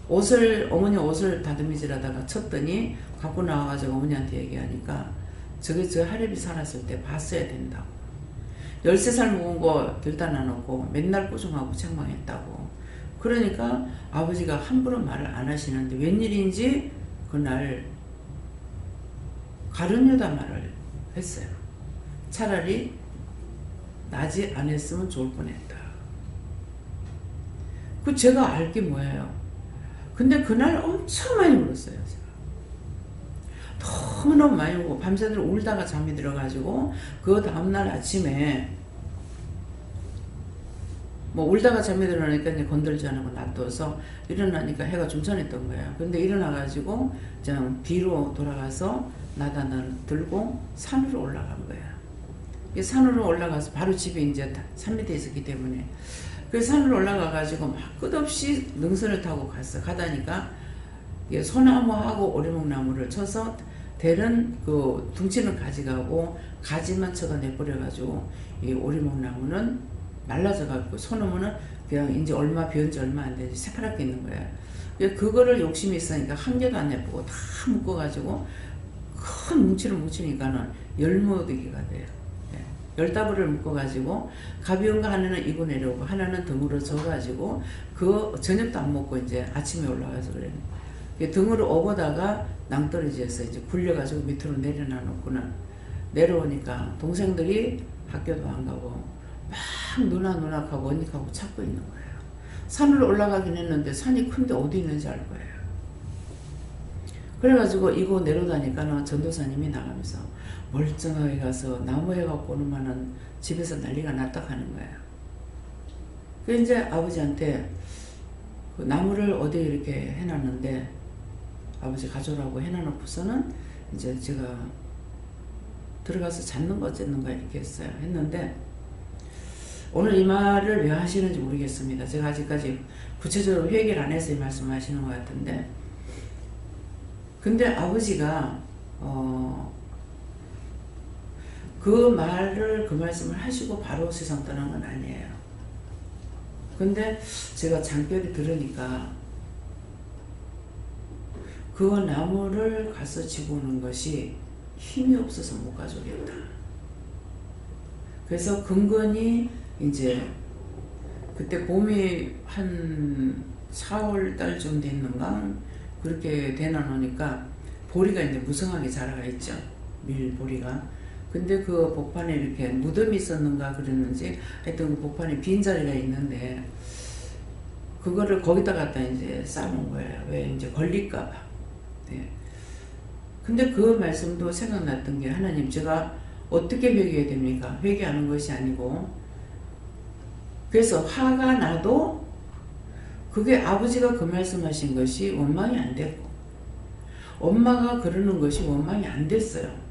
어머니 옷을 다듬이질하다가 쳤더니 갖고 나와가지고 어머니한테 얘기하니까 저게 저 할애비 살았을 때 봤어야 된다고. 13살 먹은 거 들다 놔놓고 맨날 꾸중하고 책망했다고. 그러니까 아버지가 함부로 말을 안 하시는데 웬일인지 그날 가룟유다 말을 했어요. 차라리 나지 안 했으면 좋을 뻔했다. 그 제가 알 게 뭐예요? 근데 그날 엄청 많이 울었어요. 제가 너무너무 많이 울고 밤새도록 울다가 잠이 들어가지고 그 다음날 아침에 뭐 울다가 잠이 들어나니까 이제 건들지 않고 놔둬서 일어나니까 해가 좀 전에 뜬 거야. 근데 일어나가지고 그냥 뒤로 돌아가서 나단을 들고 산으로 올라간 거야. 산으로 올라가서 바로 집이 이제 산 밑에 있었기 때문에 그 산으로 올라가가지고 막 끝없이 능선을 타고 갔어. 가다니까 소나무하고 오리목나무를 쳐서 대는 그 둥치는 가지가고 가지만 쳐가 내버려가지고 이 오리목나무는 말라져가지고 소나무는 그냥 이제 얼마 비온지 얼마 안 되지 새파랗게 있는 거야. 그거를 욕심이 있으니까 한 개도 안 내보고 다 묶어가지고 큰 뭉치를 뭉치니까는 열무더기가 돼요. 10다발을 묶어가지고 가벼운 거 하나는 이고 내려오고 하나는 등으로 져가지고 그 저녁도 안 먹고 이제 아침에 올라가서 그래. 등으로 오고다가 낭떠러지에서 이제 굴려가지고 밑으로 내려놔 놓고는 내려오니까 동생들이 학교도 안 가고 막 누나하고 언니하고 찾고 있는 거예요. 산으로 올라가긴 했는데 산이 큰데 어디 있는지 알 거예요. 그래가지고 이거 내려다니까는 전도사님이 나가면서 멀쩡하게 가서 나무 해갖고 오는만은 집에서 난리가 났다 하는 거야. 그 이제 아버지한테 그 나무를 어디에 이렇게 해놨는데 아버지 가져오라고 해놔놓고서는 이제 제가 들어가서 잡는 거 어쨌는가 이렇게 했어요. 했는데 오늘 이 말을 왜 하시는지 모르겠습니다. 제가 아직까지 구체적으로 회개를 안 해서 이 말씀을 하시는 것 같은데 근데 아버지가 그 말을 그 말씀을 하시고 바로 세상 떠난 건 아니에요. 근데 제가 장벽에 들으니까 그 나무를 가서 지고 오는 것이 힘이 없어서 못 가져오겠다. 그래서 근근히 이제 그때 봄이 한 4월 달쯤 됐는가 그렇게 되나노니까 보리가 이제 무성하게 자라가 있죠. 밀보리가. 근데 그 복판에 이렇게 무덤이 있었는가 그랬는지 하여튼 그 복판에 빈자리가 있는데 그거를 거기다 갖다 이제 쌓아놓은 거예요. 왜 이제 걸릴까봐. 네. 근데 그 말씀도 생각났던 게 하나님 제가 어떻게 회개해야 됩니까? 회개하는 것이 아니고 그래서 화가 나도 그게 아버지가 그 말씀하신 것이 원망이 안 됐고 엄마가 그러는 것이 원망이 안 됐어요.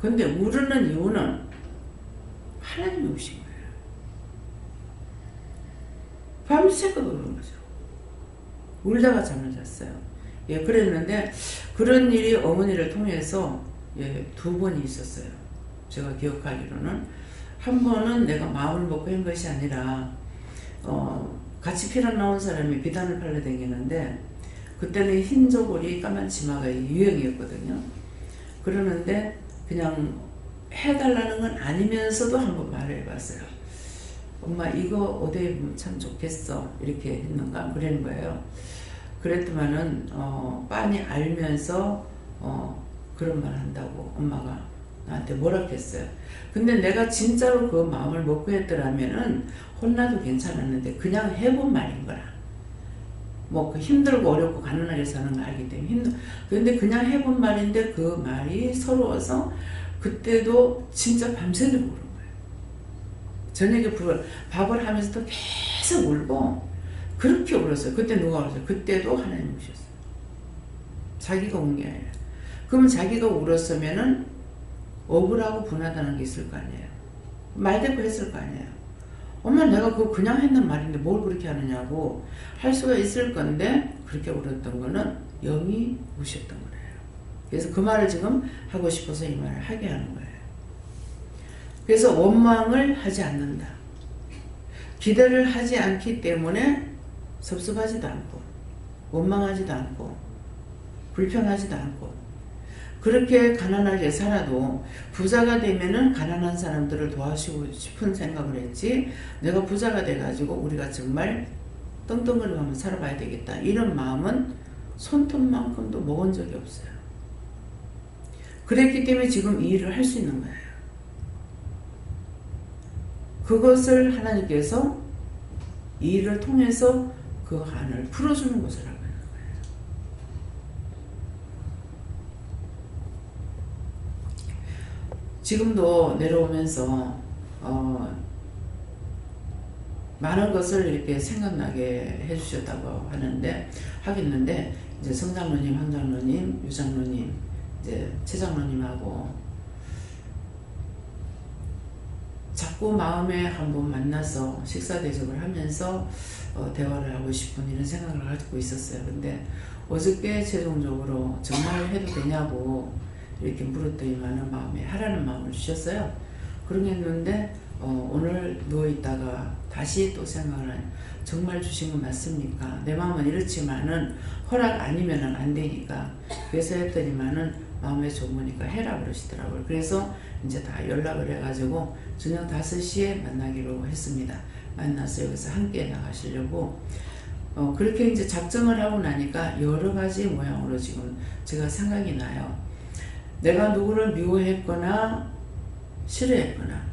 근데 우르는 이유는 하나님이 오신 거예요. 밤새껏 우는 거죠. 울다가 잠을 잤어요. 예, 그랬는데 그런 일이 어머니를 통해서 예, 2번이 있었어요. 제가 기억하기로는 한 번은 내가 마음을 먹고 한 것이 아니라 같이 피난 나온 사람이 비단을 팔러 다니는데 그때는 흰 저고리 까만 치마가 유행이었거든요. 그러는데 그냥 해달라는 건 아니면서도 한번 말을 해봤어요. 엄마 이거 어디에 입으면 참 좋겠어 이렇게 했는가 그러는 거예요. 그랬더만은 빤히 알면서 그런 말 한다고 엄마가 나한테 뭐라 했어요. 근데 내가 진짜로 그 마음을 먹고 했더라면은 혼나도 괜찮았는데 그냥 해본 말인 거라. 뭐 그 힘들고 어렵고 가난하게 사는 거 알기 때문에 근데 그냥 해본 말인데 그 말이 서러워서 그때도 진짜 밤새도록 울은 거예요. 저녁에 밥을 하면서도 계속 울고 그렇게 울었어요. 그때 누가 울었어요? 그때도 하나님 우셨어요. 자기가 운 게 아니라. 그러면 자기가 울었으면은 억울하고 분하다는 게 있을 거 아니에요. 말대꾸 했을 거 아니에요. 엄마 내가 그거 그냥 했는 말인데 뭘 그렇게 하느냐고 할 수가 있을 건데 그렇게 울었던 거는 영이 우셨던 거예요. 그래서 그 말을 지금 하고 싶어서 이 말을 하게 하는 거예요. 그래서 원망을 하지 않는다. 기대를 하지 않기 때문에 섭섭하지도 않고 원망하지도 않고 불평하지도 않고 그렇게 가난하게 살아도 부자가 되면은 가난한 사람들을 도와주고 싶은 생각을 했지 내가 부자가 돼가지고 우리가 정말 떵떵거리면서 살아봐야 되겠다 이런 마음은 손톱만큼도 먹은 적이 없어요. 그랬기 때문에 지금 이 일을 할 수 있는 거예요. 그것을 하나님께서 이 일을 통해서 그 한을 풀어주는 것이라고 하는 거예요. 지금도 내려오면서 많은 것을 이렇게 생각나게 해주셨다고 하겠는데, 이제 성장로님, 황장로님, 유장로님, 이제 최장로님하고 자꾸 마음에 한번 만나서 식사 대접을 하면서 대화를 하고 싶은 이런 생각을 갖고 있었어요. 근데 어저께 최종적으로 정말 해도 되냐고 이렇게 물었더니만은 마음에 하라는 마음을 주셨어요. 그러겠는데 오늘 누워있다가 다시 또 생각을 하니 정말 주신 건 맞습니까? 내 마음은 이렇지만은 허락 아니면은 안 되니까. 그래서 했더니만은 마음에 좋으니까 해라 그러시더라고요. 그래서 이제 다 연락을 해가지고 저녁 5시에 만나기로 했습니다. 만나서 여기서 함께 나가시려고 그렇게 이제 작정을 하고 나니까 여러 가지 모양으로 지금 제가 생각이 나요. 내가 누구를 미워했거나 싫어했거나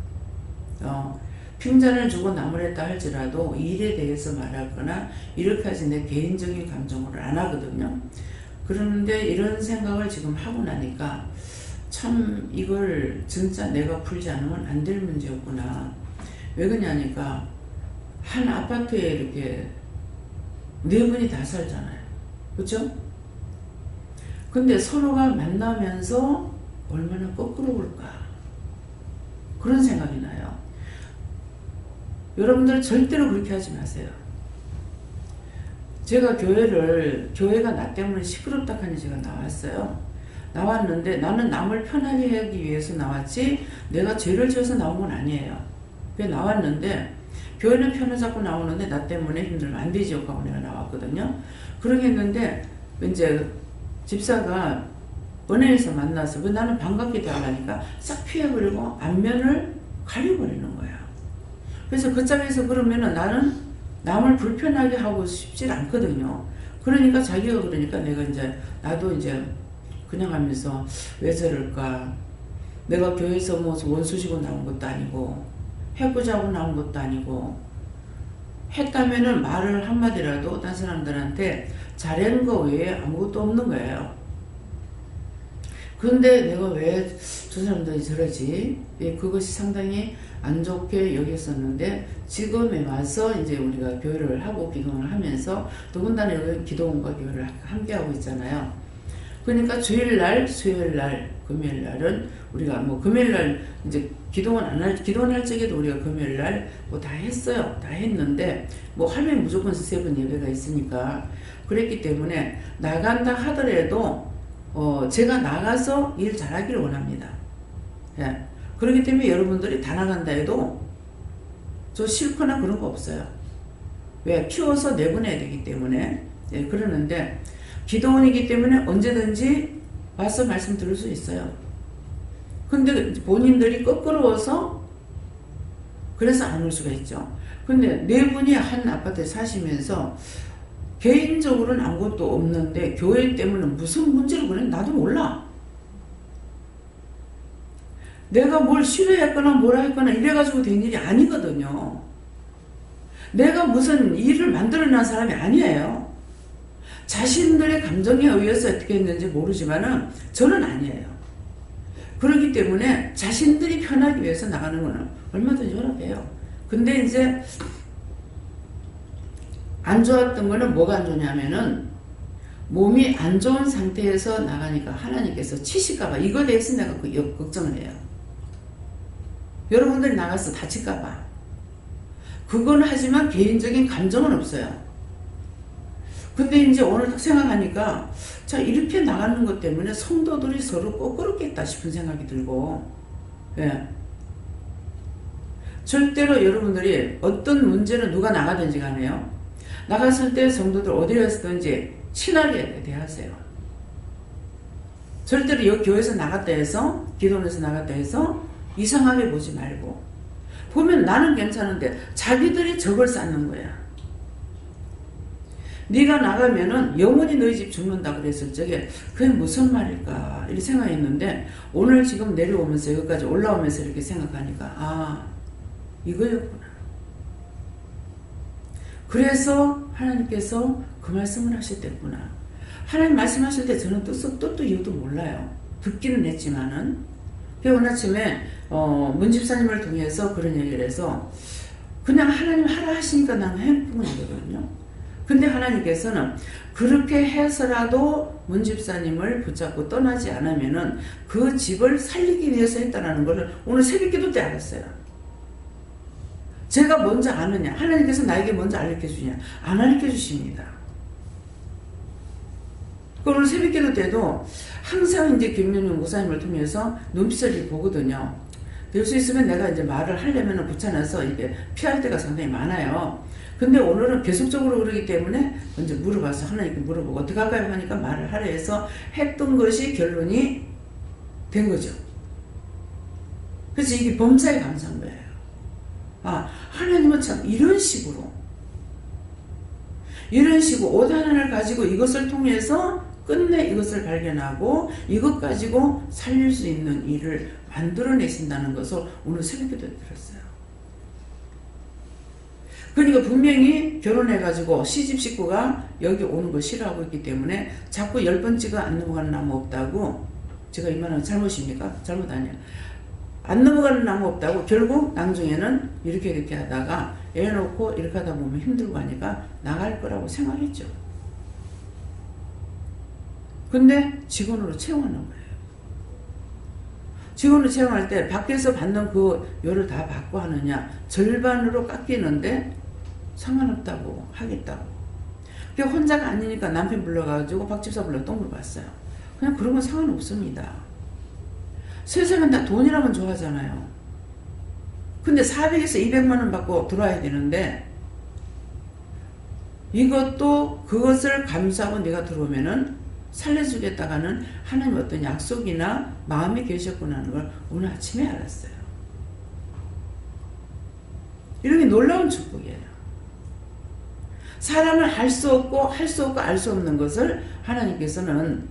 핀잔을 주고 나무랬다 할지라도 이 일에 대해서 말하거나 이렇게까지 내 개인적인 감정을 안 하거든요. 그런데 이런 생각을 지금 하고 나니까 참 이걸 진짜 내가 풀지 않으면 안 될 문제였구나. 왜 그러냐니까 한 아파트에 이렇게 4분이 다 살잖아요. 그렇죠? 근데 서로가 만나면서 얼마나 거꾸로 볼까 그런 생각이 나요. 여러분들 절대로 그렇게 하지 마세요. 제가 교회가 나 때문에 시끄럽다 하니 제가 나왔어요. 나왔는데 나는 남을 편하게 하기 위해서 나왔지 내가 죄를 지어서 나온 건 아니에요. 그래 나왔는데 교회는 편을 잡고 나오는데 나 때문에 힘들면 안 되지요 하고 내가 나왔거든요. 그러겠는데 이제 집사가 은혜에서 만나서 왜 나는 반갑게 하려니까 싹 피해버리고 안면을 가려버리는 거야. 그래서 그 짝에서 그러면은 나는 남을 불편하게 하고 싶지 않거든요. 그러니까 자기가 그러니까 내가 이제 나도 이제 그냥 하면서 왜 저럴까. 내가 교회에서 뭐 원수시고 나온 것도 아니고 해보자고 나온 것도 아니고 했다면은 말을 한마디라도 딴 사람들한테 잘하는 거 외에 아무것도 없는 거예요. 근데 내가 왜 저 사람들이 저러지? 그것이 상당히 안 좋게 여겼었는데 지금에 와서 이제 우리가 교회를 하고 기도를 하면서 더군다나 여기 기도원과 교회를 함께하고 있잖아요. 그러니까 주일날, 수요일날, 금요일날은 우리가 뭐 금요일날 이제 기도원 할 적에도 우리가 금요일날 뭐 다 했어요. 다 했는데 뭐 하면 무조건 3번 예배가 있으니까 그랬기 때문에 나간다 하더라도 제가 나가서 일 잘하기를 원합니다. 예. 그렇기 때문에 여러분들이 다 나간다 해도 저 싫거나 그런 거 없어요. 왜? 키워서 내보내야 되기 때문에. 예, 그러는데 기도원이기 때문에 언제든지 와서 말씀 들을 수 있어요. 근데 본인들이 거꾸로워서 그래서 안 올 수가 있죠. 근데 4분이 한 아파트에 사시면서 개인적으로는 아무것도 없는데 교회 때문에 무슨 문제를 그래? 나도 몰라. 내가 뭘 싫어했거나 뭐라 했거나 이래가지고 된 일이 아니거든요. 내가 무슨 일을 만들어낸 사람이 아니에요. 자신들의 감정에 의해서 어떻게 했는지 모르지만은 저는 아니에요. 그렇기 때문에 자신들이 편하기 위해서 나가는 거는 얼마든지 허락해요. 근데 이제 안 좋았던 거는 뭐가 안 좋냐면은 몸이 안 좋은 상태에서 나가니까 하나님께서 치실까봐 이거에 대해서 내가 걱정을 해요. 여러분들이 나가서 다칠까봐. 그건 하지만 개인적인 감정은 없어요. 근데 이제 오늘 딱 생각하니까 자 이렇게 나가는 것 때문에 성도들이 서로 거꾸로겠다 싶은 생각이 들고 예. 절대로 여러분들이 어떤 문제는 누가 나가든지 간에요. 나갔을 때 성도들 어디에 갔든지 친하게 대하세요. 절대로 여기 교회에서 나갔다 해서 기도원에서 나갔다 해서 이상하게 보지 말고 보면 나는 괜찮은데 자기들이 적을 쌓는 거야. 네가 나가면은 영원히 너희 집 죽는다 그랬을 적에 그게 무슨 말일까 이렇게 생각했는데 오늘 지금 내려오면서 여기까지 올라오면서 이렇게 생각하니까 아 이거였구나. 그래서 하나님께서 그 말씀을 하셨댔구나. 하나님 말씀하실 때 저는 뜻도 이유도 몰라요. 듣기는 했지만은 오늘 아침에 문 집사님을 통해서 그런 얘기를 해서 그냥 하나님 하라 하시니까 나는 행복이거든요. 근데 하나님께서는 그렇게 해서라도 문 집사님을 붙잡고 떠나지 않으면은 그 집을 살리기 위해서 했다는 걸 오늘 새벽기도 때 알았어요. 제가 먼저 아느냐, 하나님께서 나에게 먼저 알려주냐, 안 알려주십니다. 오늘 새벽기도 때도 항상 이제 김윤영 목사님을 통해서 눈빛을 보거든요. 될 수 있으면 내가 이제 말을 하려면 귀찮아서 이게 피할 때가 상당히 많아요. 근데 오늘은 계속적으로 그러기 때문에 먼저 물어봐서 하나님께 물어보고 어떻게 할까요 하니까 말을 하려 해서 했던 것이 결론이 된 거죠. 그래서 이게 범사에 감사한 거예요. 아, 하나님은 참 이런 식으로 옷 하나를 가지고 이것을 통해서 끝내 이것을 발견하고 이것 가지고 살릴 수 있는 일을 만들어내신다는 것을 오늘 새벽에도 들었어요. 그러니까 분명히 결혼해가지고 시집 식구가 여기 오는 거 싫어하고 있기 때문에 자꾸 10번째가 안 넘어가는 나무 없다고. 제가 이만한 잘못입니까? 잘못 아니야. 안 넘어가는 나무 없다고. 결국 나중에는 이렇게 하다가 애 놓고 이렇게 하다 보면 힘들고 하니까 나갈 거라고 생각했죠. 근데 직원으로 채용하는 거예요. 직원으로 채용할 때 밖에서 받는 그 요를 다 받고 하느냐, 절반으로 깎이는데 상관없다고 하겠다고. 그게 혼자가 아니니까 남편 불러가지고 박집사 불러 똥 물어봤어요. 그냥 그런 건 상관없습니다. 세상은 다 돈이라면 좋아하잖아요. 근데 400에서 200만원 받고 들어와야 되는데 이것도 그것을 감수하고 네가 들어오면은 살려주겠다가는 하나님 어떤 약속이나 마음이 계셨구나 하는 걸 오늘 아침에 알았어요. 이런 게 놀라운 축복이에요. 사람은 알 수 없고 알 수 없는 것을 하나님께서는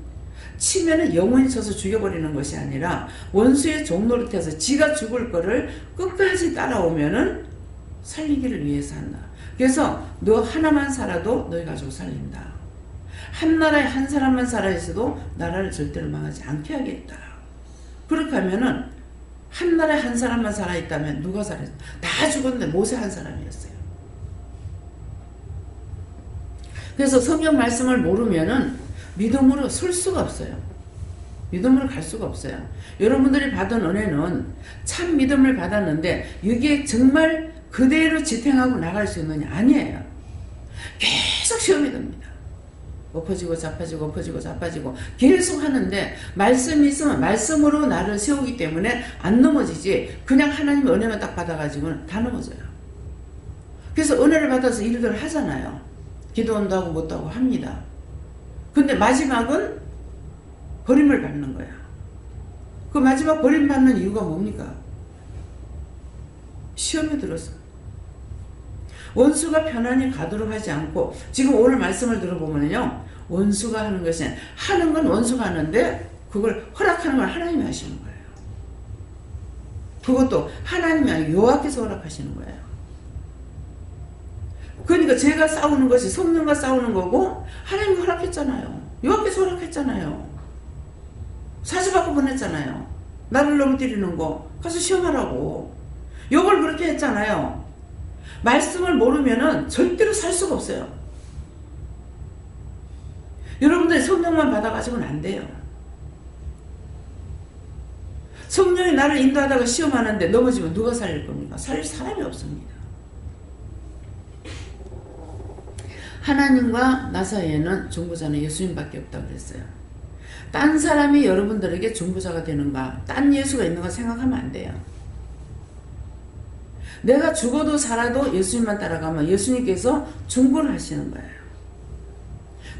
치면은 영원히 쳐서 죽여버리는 것이 아니라 원수의 종노릇해서 지가 죽을 거를 끝까지 따라오면은 살리기를 위해서 한다. 그래서 너 하나만 살아도 너희 가족 살린다. 한 나라에 한 사람만 살아있어도 나라를 절대로 망하지 않게 하겠다. 그렇게 하면은 한 나라에 한 사람만 살아있다면 누가 살았어? 다 죽었는데 모세 한 사람이었어요. 그래서 성경 말씀을 모르면은 믿음으로 설 수가 없어요. 믿음으로 갈 수가 없어요. 여러분들이 받은 은혜는 참 믿음을 받았는데 이게 정말 그대로 지탱하고 나갈 수 있느냐? 아니에요. 계속 시험이 됩니다. 엎어지고 자빠지고 엎어지고 자빠지고 계속 하는데 말씀이 있으면 말씀으로 나를 세우기 때문에 안 넘어지지 그냥 하나님의 은혜만 딱 받아가지고는 다 넘어져요. 그래서 은혜를 받아서 일들을 하잖아요. 기도원도 하고 뭣도 하고 합니다. 근데 마지막은 버림을 받는 거야. 그 마지막 버림받는 이유가 뭡니까? 시험에 들어서 원수가 편안히 가도록 하지 않고 지금 오늘 말씀을 들어보면요 원수가 하는 것이 하는 건 원수가 하는데 그걸 허락하는 건 하나님이 하시는 거예요. 그것도 하나님이 아니고 여호와께서 허락하시는 거예요. 그러니까 제가 싸우는 것이 성령과 싸우는 거고 하나님이 허락했잖아요. 여호와께서 허락했잖아요. 사주받고 보냈잖아요. 나를 넘어뜨리는 거 가서 시험하라고. 욕을 그렇게 했잖아요. 말씀을 모르면은 절대로 살 수가 없어요. 여러분들이 성령만 받아가지고는 안 돼요. 성령이 나를 인도하다가 시험하는데 넘어지면 누가 살릴 겁니까? 살릴 사람이 없습니다. 하나님과 나 사이에는 중보자는 예수님밖에 없다고 그랬어요. 딴 사람이 여러분들에게 중보자가 되는가, 딴 예수가 있는가 생각하면 안 돼요. 내가 죽어도 살아도 예수님만 따라가면 예수님께서 중보를 하시는 거예요.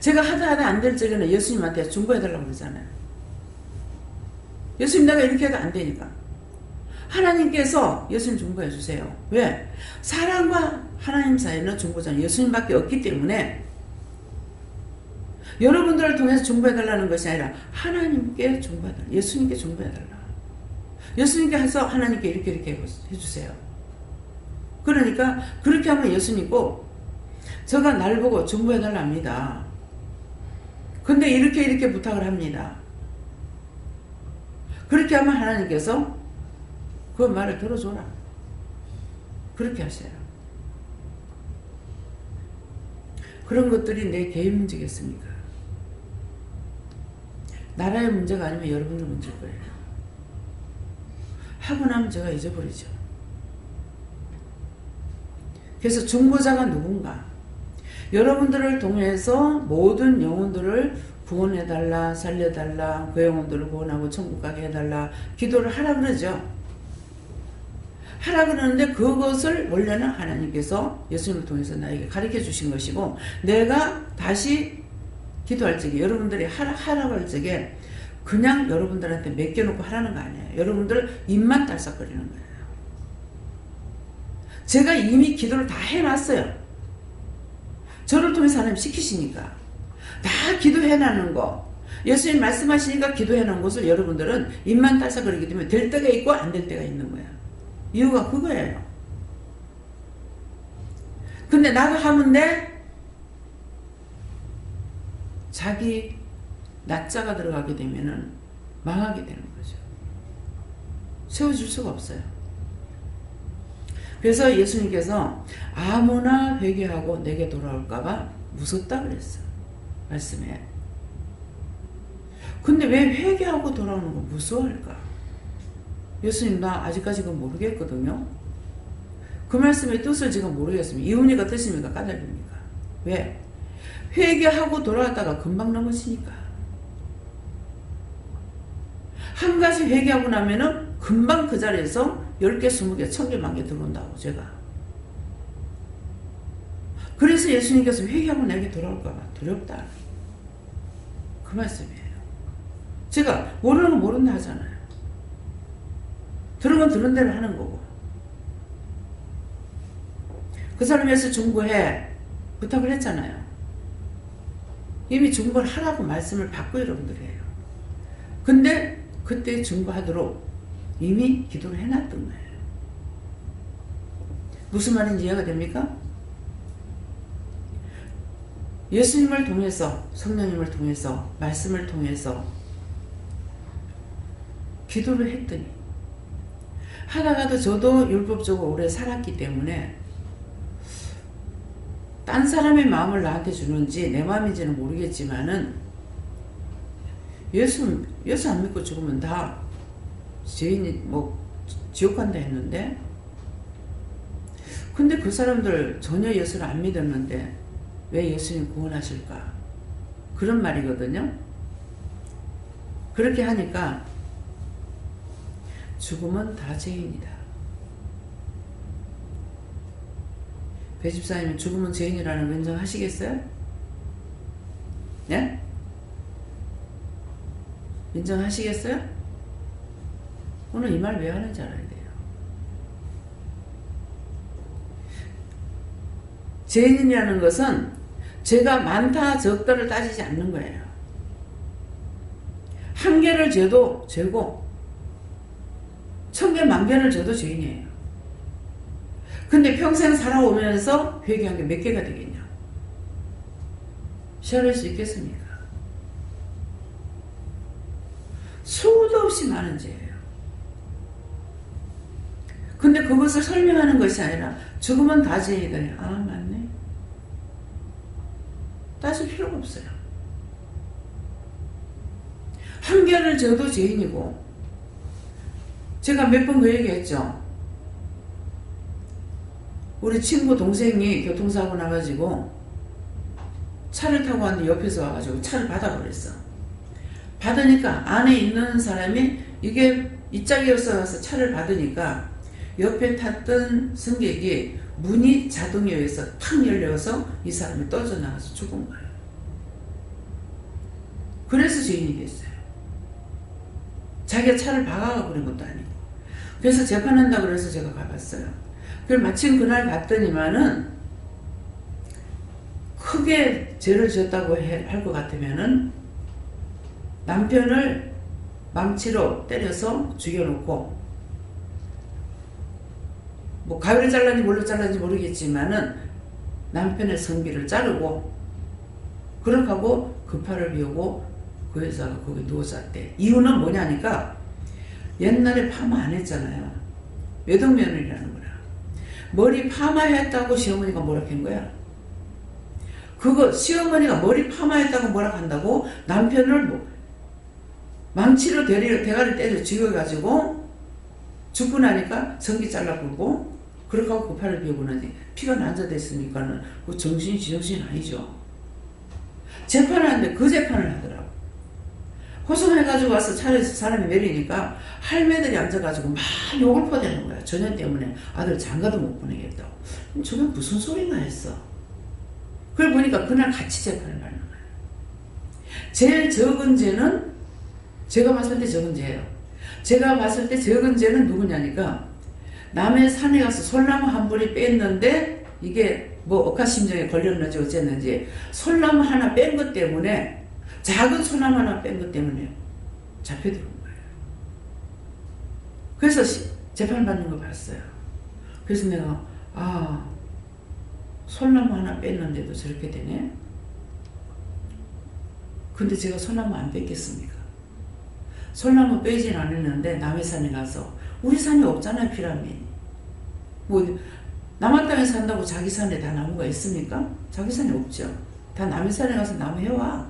제가 하다 안 될 적에는 예수님한테 중보해달라고 그러잖아요. 예수님 내가 이렇게 해도 안 되니까. 하나님께서 예수님 중보해 주세요. 왜? 사람과 하나님 사이에는 중보자는 예수님밖에 없기 때문에 여러분들을 통해서 중보해달라는 것이 아니라 하나님께 중보해달라. 예수님께 중보해달라. 예수님께 해서 하나님께 이렇게 해주세요. 그러니까 그렇게 하면 예수님 꼭 저가 날 보고 중보해달라 합니다. 근데 이렇게 부탁을 합니다. 그렇게 하면 하나님께서 그 말을 들어줘라. 그렇게 하세요. 그런 것들이 내 개인 문제겠습니까? 나라의 문제가 아니면 여러분들 문제일 거예요. 하고 나면 제가 잊어버리죠. 그래서 중보자가 누군가? 여러분들을 통해서 모든 영혼들을 구원해달라, 살려달라, 그 영혼들을 구원하고 천국 가게 해달라 기도를 하라 그러죠. 하라 그러는데 그것을 원래는 하나님께서 예수님을 통해서 나에게 가르쳐 주신 것이고, 내가 다시 기도할 적에 여러분들이 하라고 할 적에 그냥 여러분들한테 맡겨놓고 하라는 거 아니에요. 여러분들 입만 딸싹거리는 거예요. 제가 이미 기도를 다 해놨어요. 저를 통해서 하나님 시키시니까 다 기도해놨는 거, 예수님 말씀하시니까 기도해놓은 것을 여러분들은 입만 딸싹거리기 때문에 될 때가 있고 안 될 때가 있는 거예요. 이유가 그거예요. 근데 나가 하면 돼? 자기 낮자가 들어가게 되면은 망하게 되는 거죠. 세워줄 수가 없어요. 그래서 예수님께서 아무나 회개하고 내게 돌아올까봐 무섭다 그랬어요. 말씀에. 근데 왜 회개하고 돌아오는 거 무서워할까? 예수님 나 아직까지 그건 모르겠거든요. 그 말씀의 뜻을 지금 모르겠습니다. 이윤이가 뜻입니까? 까닭입니까? 왜? 회개하고 돌아왔다가 금방 넘어지니까. 한 가지 회개하고 나면은 금방 그 자리에서 10개, 20개, 1000개, 10,000개 들어온다고 제가. 그래서 예수님께서 회개하고 내게 돌아올까봐 두렵다. 그 말씀이에요. 제가 모르는 건 모른다 하잖아요. 들은 건 들은 대로 하는 거고. 그 사람에서 중보해 부탁을 했잖아요. 이미 중보를 하라고 말씀을 받고 여러분들이 해요. 근데 그때 중보하도록 이미 기도를 해놨던 거예요. 무슨 말인지 이해가 됩니까? 예수님을 통해서, 성령님을 통해서, 말씀을 통해서 기도를 했더니, 하다가도 저도 율법적으로 오래 살았기 때문에 딴 사람의 마음을 나한테 주는지 내 마음인지는 모르겠지만은, 예수 안 믿고 죽으면 다 죄인이 지옥 간다 했는데, 근데 그 사람들 전혀 예수를 안 믿었는데 왜 예수님 구원하실까? 그런 말이거든요. 그렇게 하니까 죽으면 다 죄인이다. 배집사님이 죽으면 죄인이라는 거 인정하시겠어요? 네? 인정하시겠어요? 오늘 이 말 왜 하는지 알아야 돼요. 죄인이라는 것은 죄가 많다 적다를 따지지 않는 거예요. 한 개를 죄도 죄고 1000개 만개를 죄도 죄인이에요. 근데 평생 살아오면서 회개한 게 몇 개가 되겠냐? 시원할 수 있겠습니까? 수도 없이 많은 죄예요. 근데 그것을 설명하는 것이 아니라 죽으면 다 죄이다. 아 맞네. 따질 필요가 없어요. 한 개를 져도 죄인이고, 제가 몇 번 그 얘기했죠. 우리 친구 동생이 교통사고 나가지고 차를 타고 왔는데 옆에서 와가지고 차를 받아버렸어. 받으니까 안에 있는 사람이 이게 이 짝이어서 차를 받으니까 옆에 탔던 승객이 문이 자동에 의해서 탁 열려서 이 사람이 떨어져 나가서 죽은 거예요. 그래서 죄인이 됐어요. 자기가 차를 박아가고 그런 것도 아니고. 그래서 재판한다고 그래서 제가 가봤어요. 그걸 마침 그날 갔더니만은 크게 죄를 지었다고 할 것 같으면은 남편을 망치로 때려서 죽여놓고, 뭐 가위를 잘랐는지 뭘로 잘랐는지 모르겠지만은 남편의 성기를 자르고, 그렇게 하고 급파를 비우고 그 여자가 거기 누워 잤대. 이유는 뭐냐니까 옛날에 파마 안 했잖아요. 외동며느리라는 거라. 머리 파마했다고 시어머니가 뭐라 한 거야. 그 그거 시어머니가 머리 파마했다고 뭐라 한다고 남편을 뭐 망치로 대가리 때려 죽여가지고 죽고 나니까 전기 잘라불고 그렇게 하고 그 팔을 비우고 나니 피가 난자됐으니까는 그 정신이 지정신 아니죠. 재판을 하는데 그 재판을 하더라고. 호송해가지고 와서 차례에서 사람이 내리니까 할매들이 앉아가지고 막 욕을 퍼대는 거야. 전현 때문에 아들 장가도 못 보내겠다고. 저게 무슨 소리가 했어. 그걸 보니까 그날 같이 재판을 받는 거야. 제일 적은 죄는 제가 봤을 때 적은 죄예요. 제가 봤을 때 적은 죄는 누구냐니까 남의 산에 가서 솔나무 한 뿌리 뺐는데 이게 뭐 억하심정에 걸렸는지 어쨌는지 솔나무 하나 뺀 것 때문에 작은 소나무 하나 뺀 것 때문에 잡혀 들어온 거예요. 그래서 재판받는 거 봤어요. 그래서 내가 솔나무 하나 뺐는데도 저렇게 되네. 근데 제가 소나무 안 뺐겠습니까? 솔나무 빼진 않았는데 남의 산에 가서 우리 산이 없잖아요. 피라미드. 뭐 남한 땅에 산다고 자기 산에 다 나무가 있습니까? 자기 산에 없죠. 다 남의 산에 가서 나무 해와.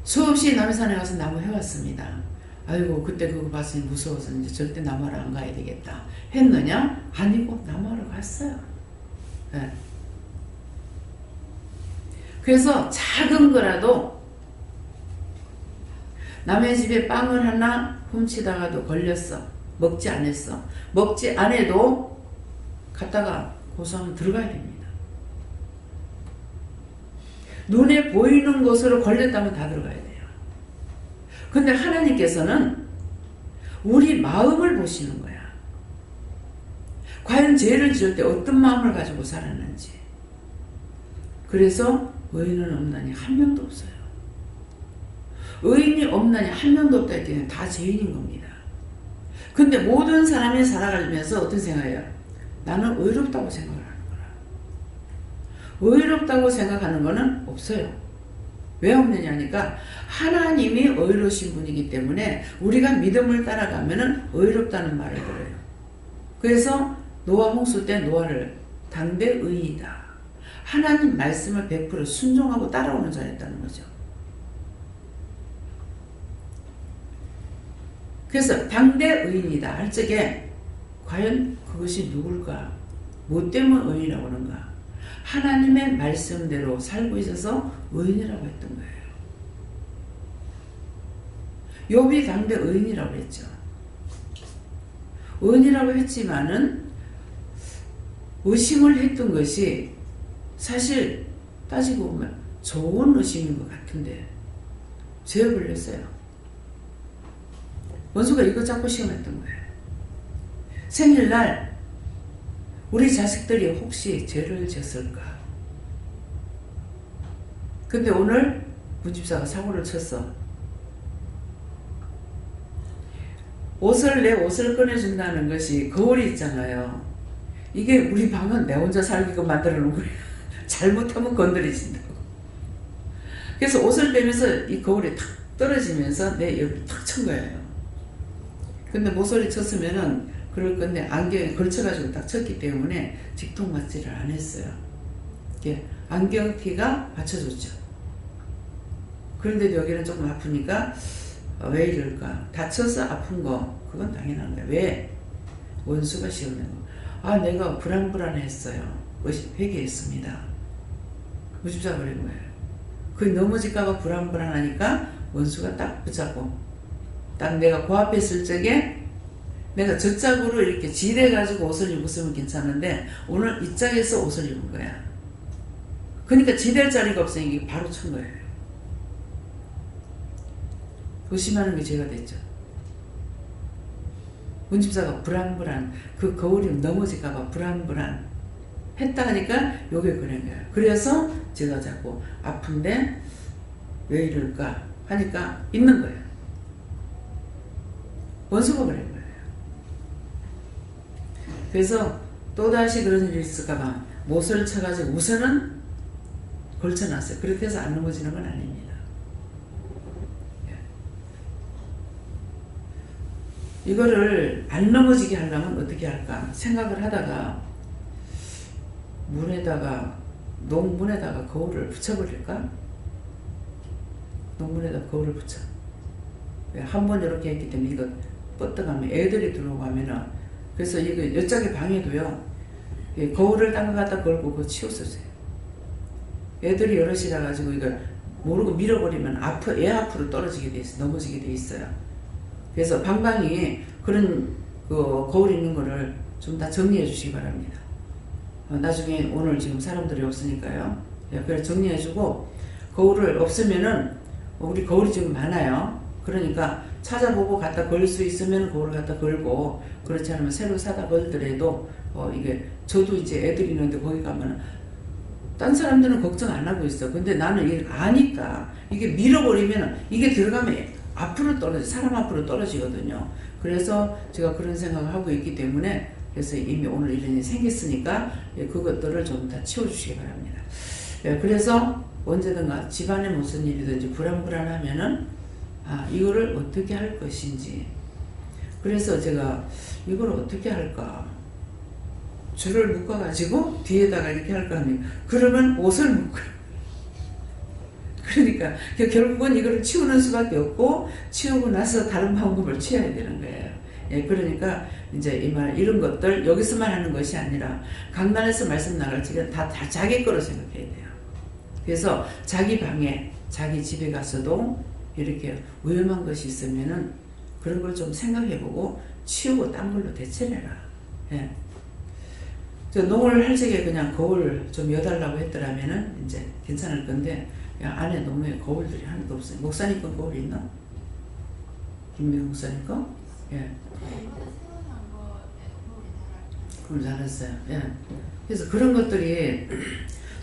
수없이 남의 산에 가서 나무 해왔습니다. 아이고 그때 그거 봤으니 무서워서 이제 절대 나무하러 안 가야 되겠다 했느냐? 아니고 나무하러 갔어요. 네. 그래서 작은 거라도 남의 집에 빵을 하나 훔치다가도 걸렸어. 먹지 않았어. 먹지 않아도 갔다가 고소하면 들어가야 됩니다. 눈에 보이는 것으로 걸렸다면 다 들어가야 돼요. 근데 하나님께서는 우리 마음을 보시는 거야. 과연 죄를 지을 때 어떤 마음을 가지고 살았는지. 그래서 의인은 없나니 한 명도 없어요. 의인이 없나니 한 명도 없다 했더니 다 죄인인 겁니다. 근데 모든 사람이 살아가면서 어떤 생각이에요? 나는 의롭다고 생각을 하는 거라. 의롭다고 생각하는 거는 없어요. 왜 없느냐니까 하나님이 의로우신 분이기 때문에 우리가 믿음을 따라가면 의롭다는 말을 들어요. 그래서 노아 홍수 때 노아를 당대 의인이다. 하나님 말씀을 100% 순종하고 따라오는 자였다는 거죠. 그래서 당대 의인이다 할 적에 과연 그것이 누굴까? 뭐 때문에 의인이라고 하는가? 하나님의 말씀대로 살고 있어서 의인이라고 했던 거예요. 욥이 당대 의인이라고 했죠. 의인이라고 했지만은 의심을 했던 것이 사실 따지고 보면 좋은 의심인 것 같은데 죄에 걸렸어요. 원수가 이거 잡고 시험했던 거예요. 생일날 우리 자식들이 혹시 죄를 졌을까? 근데 오늘 문집사가 사고를 쳤어. 내 옷을 꺼내준다는 것이 거울이 있잖아요. 이게 우리 방은 내 혼자 살기고 만들어 놓은 거예요. 잘못하면 건드려진다고. 그래서 옷을 빼면서 이 거울이 탁 떨어지면서 내 옆을 탁 친 거예요. 근데 모서리 쳤으면은 그럴 건데 안경에 걸쳐가지고 딱 쳤기 때문에 직통 맞지를 안 했어요. 이게 안경피가 받쳐줬죠. 그런데도 여기는 조금 아프니까 왜 이럴까? 다쳐서 아픈 거 그건 당연한 거예요. 왜? 원수가 시험낸 거. 내가 불안했어요. 회개했습니다. 무집사 버린 거예요. 그 넘어질까봐 불안하니까 원수가 딱 붙잡고 딱 내가 고앞에 있을 적에 내가 저짝으로 이렇게 지대가지고 옷을 입었으면 괜찮은데 오늘 이 짝에서 옷을 입은 거야. 그러니까 지댈 자리가 없으니까 바로 친 거예요. 의심하는 게 죄가 됐죠. 문집사가 불안 그 거울이 넘어질까봐 불안 했다 하니까 요게 그런 거야. 그래서 제가 자꾸 아픈데 왜 이럴까 하니까 있는 거예요. 원수가 그런 거예요. 그래서 또다시 그런 일이 있을까봐 못을 쳐가지고 우선은 걸쳐놨어요. 그렇게 해서 안 넘어지는 건 아닙니다. 이거를 안 넘어지게 하려면 어떻게 할까 생각을 하다가 문에다가 농문에다가 거울을 붙여버릴까? 농문에다 거울을 붙여. 한 번 이렇게 했기 때문에 이거 뻗어가면 애들이 들어가면은, 그래서 이거 여짝의 방에도요 거울을 딴 거 갖다 걸고 그거 치웠었어요. 애들이 여럿이라 가지고 이거 모르고 밀어버리면 애 앞으로 떨어지게 돼 있어, 넘어지게 돼 있어요. 그래서 방방이 그런 그 거울 있는 거를 좀 다 정리해 주시기 바랍니다. 나중에 오늘 지금 사람들이 없으니까요. 그래 정리해 주고, 거울을 없으면은 우리 거울이 지금 많아요. 그러니까 찾아보고 갖다 걸 수 있으면 거울을 갖다 걸고, 그렇지 않으면 새로 사다 걸더라도 이게 저도 이제 애들이 있는데 거기 가면 딴 사람들은 걱정 안 하고 있어. 근데 나는 이걸 아니까 이게 밀어버리면 이게 들어가면 앞으로 사람 앞으로 떨어지거든요. 그래서 제가 그런 생각을 하고 있기 때문에, 그래서 이미 오늘 이런 일이 생겼으니까 그것들을 좀 다 치워주시기 바랍니다. 그래서 언제든가 집안에 무슨 일이든지 불안하면은 이거를 어떻게 할 것인지. 그래서 제가 이걸 어떻게 할까, 줄을 묶어가지고 뒤에다가 이렇게 할까 하면, 그러면 옷을 묶어요. 그러니까 결국은 이거를 치우는 수밖에 없고, 치우고 나서 다른 방법을 취해야 되는 거예요. 그러니까 이제 이런 것들 여기서만 하는 것이 아니라 강단에서 말씀 나갈 적에 다 자기 거로 생각해야 돼요. 그래서 자기 방에, 자기 집에 가서도 이렇게 위험한 것이 있으면은 그런 걸 좀 생각해보고 치우고 딴 걸로 대체를 해라. 저 농을 할 적에 그냥 거울 좀 여달라고 했더라면은 이제 괜찮을 건데, 안에 농에 거울들이 하나도 없어요. 목사님 거 거울 있나? 김미경 목사님 거? 그걸 잘했어요. 그래서 그런 것들이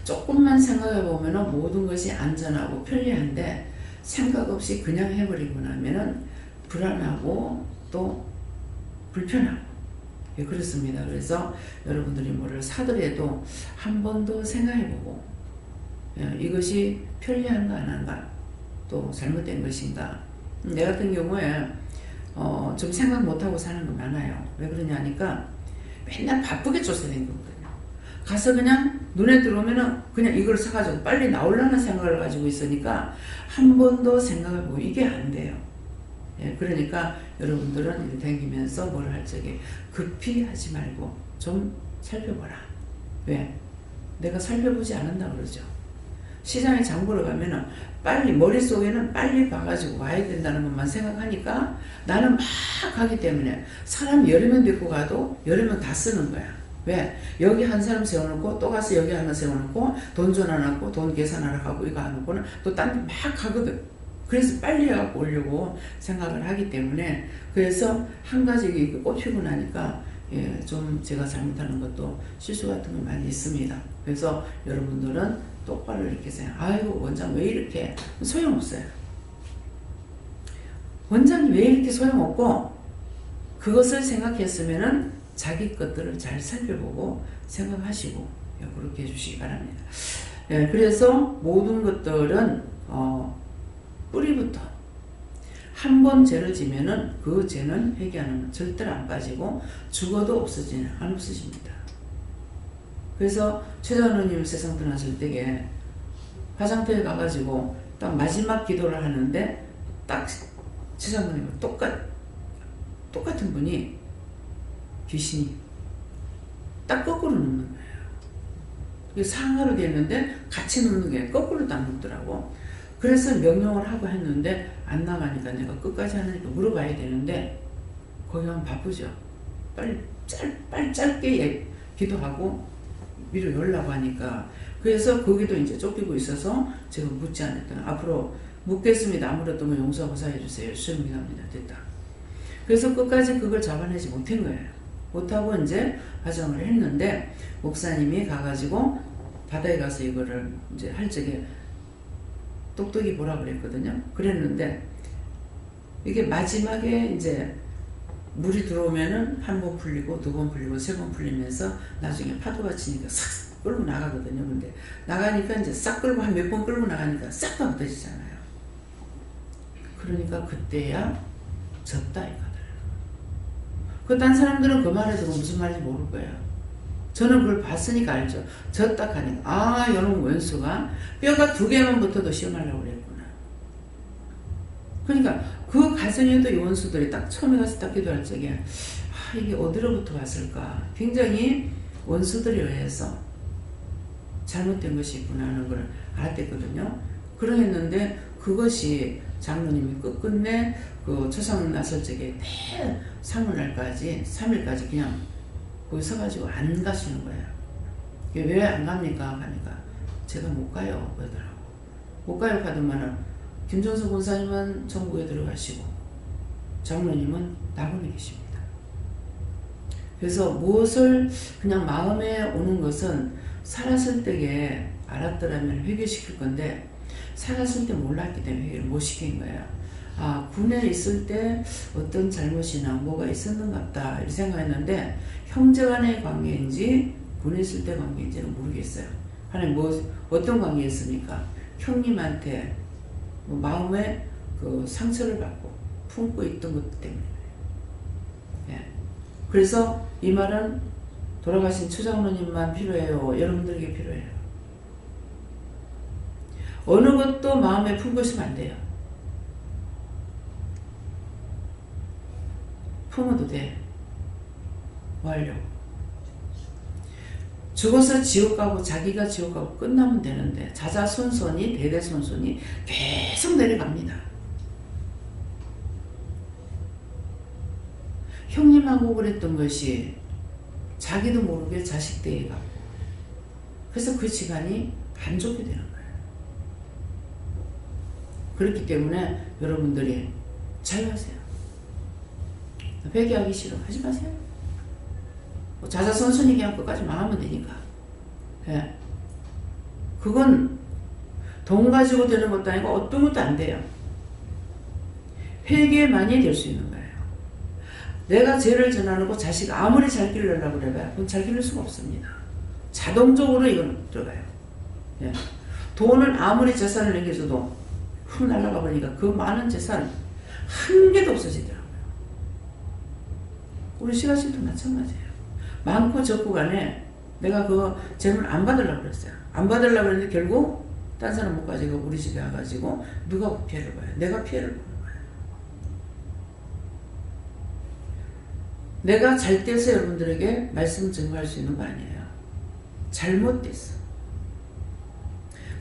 조금만 생각해 보면은 모든 것이 안전하고 편리한데, 생각 없이 그냥 해버리고 나면은 불안하고 또 불편하고, 그렇습니다. 그래서 여러분들이 뭐를 사더라도 한 번 더 생각해보고, 이것이 편리한가 안 한가, 또 잘못된 것인가. 내 같은 경우에 좀 생각 못하고 사는 거 많아요. 왜 그러냐니까 맨날 바쁘게 쫓아다니거든요. 가서 그냥 눈에 들어오면은 그냥 이걸 사가지고 빨리 나오려는 생각을 가지고 있으니까 한 번 더 생각해보고 이게 안 돼요. 그러니까 여러분들은 이렇게 다니면서 뭘 할 적에 급히 하지 말고 좀 살펴보라. 왜? 내가 살펴보지 않는다 그러죠. 시장에 장 보러 가면은 빨리, 머릿속에는 빨리 봐가지고 와야 된다는 것만 생각하니까 나는 막 가기 때문에 사람 여러 명 데리고 가도 여러 명 다 쓰는 거야. 왜? 여기 한 사람 세워놓고 또 가서 여기 하나 세워놓고 돈 전화하고 돈 계산하러 가고 이거 하고는 또 딴 데 막 가거든. 그래서 빨리 해갖고 오려고 생각을 하기 때문에, 그래서 한 가지 꼽히고 나니까 좀 제가 잘못하는 것도 실수 같은 거 많이 있습니다. 그래서 여러분들은 똑바로 이렇게 생각, 아이고 원장 왜 이렇게, 소용없어요. 원장이 왜 이렇게 소용없고, 그것을 생각했으면은 자기 것들을 잘 살펴보고 생각하시고 그렇게 해주시기 바랍니다. 그래서 모든 것들은 뿌리부터 한 번 죄를 지면은 그 죄는 회개하는 절대로 안 빠지고 죽어도 안 없어집니다. 그래서 최전우님 세상 떠나실 때에 화장터에 가가지고 딱 마지막 기도를 하는데 딱 최전우님 똑같은 분이 귀신이 딱 거꾸로 눕는 거예요. 상하로 되어 있는데 같이 눕는 게 거꾸로 딱 눕더라고. 그래서 명령을 하고 했는데 안 나가니까 내가 끝까지 하니까 물어봐야 되는데 거기 가면 바쁘죠. 빨리 짧게 기도하고 위로 열라고 하니까, 그래서 거기도 이제 쫓기고 있어서 제가 묻지 않았던, 앞으로 묻겠습니다. 아무래도 용서하고 사해주세요. 수용합니다. 됐다. 그래서 끝까지 그걸 잡아내지 못한 거예요. 못하고 이제 화장을 했는데, 목사님이 가가지고 바다에 가서 이거를 이제 할 적에 똑똑히 보라 그랬거든요. 그랬는데 이게 마지막에 이제 물이 들어오면은 한 번 풀리고 두 번 풀리고 세 번 풀리면서 나중에 파도가 치니까 싹 끌고 나가거든요. 근데 나가니까 이제 싹 끌고 한 몇 번 끌고 나가니까 싹 다 없어지잖아요. 그러니까 그때야 졌다 이거들. 그 딴 사람들은 그 말에 들으면 무슨 말인지 모를 거예요. 저는 그걸 봤으니까 알죠. 저 딱 하니까 아 이런 원수가 뼈가 2개만 붙어도 시험하려고 그랬구나. 그러니까 그 가정에도 이 원수들이 딱 처음에 가서 딱 기도할 적에 아 이게 어디로부터 왔을까. 굉장히 원수들에 의해서 잘못된 것이 있구나 하는 걸 알았댔거든요. 그러했는데 그것이 장로님이 끝끝내 그 초상 나설 적에 대상문날까지 3일까지 그냥 거기 서가지고 안 가시는 거예요. 왜 안 갑니까? 하니까 제가 못 가요 그러더라고. 못 가요 하더만은 김종서 권사님은 전국에 들어가시고 장로님은 낙원에 계십니다. 그래서 무엇을 그냥 마음에 오는 것은 살았을 때에 알았더라면 회개시킬 건데 살았을 때 몰랐기 때문에 회개를 못 시킨 거예요. 아 군에 있을 때 어떤 잘못이나 뭐가 있었는갑다 이렇게 생각했는데 형제간의 관계인지 군에 있을 때 관계인지는 모르겠어요. 하나님 어떤 관계였습니까? 형님한테 뭐 마음에 그 상처를 받고 품고 있던 것 때문에. 예. 그래서 이 말은 돌아가신 추장로님만 필요해요. 여러분들에게 필요해요. 어느 것도 마음에 품고 있으면 안 돼요. 품어도 돼. 뭐 하려고. 죽어서 지옥 가고 자기가 지옥 가고 끝나면 되는데 자자손손이 대대손손이 계속 내려갑니다. 형님하고 그랬던 것이 자기도 모르게 자식 댁에 가고 그래서 그 집안이 안 좋게 되는 거예요. 그렇기 때문에 여러분들이 자유하세요. 회개하기 싫어 하지 마세요. 자자손손이 그냥 끝까지 망하면 되니까. 예. 그건 돈 가지고 되는 것도 아니고 어떤 것도 안 돼요. 회개만이 될 수 있는 거예요. 내가 죄를 전하고 자식 아무리 잘 기르려고 그래봐요. 그건 잘 기를 수가 없습니다. 자동적으로 이건 들어가요. 예. 돈은 아무리 재산을 남겨줘도 훅 날아가 버리니까 그 많은 재산 한 개도 없어지더라고요. 우리 시가씨도 마찬가지예요. 많고 적고 간에 내가 그 재물 안 받으려고 그랬어요. 안 받으려고 그랬는데 결국 딴 사람 못 가지고 우리 집에 와가지고 누가 피해를 봐요? 내가 피해를 보는 거예요. 내가 잘 돼서 여러분들에게 말씀 증거할 수 있는 거 아니에요. 잘못됐어.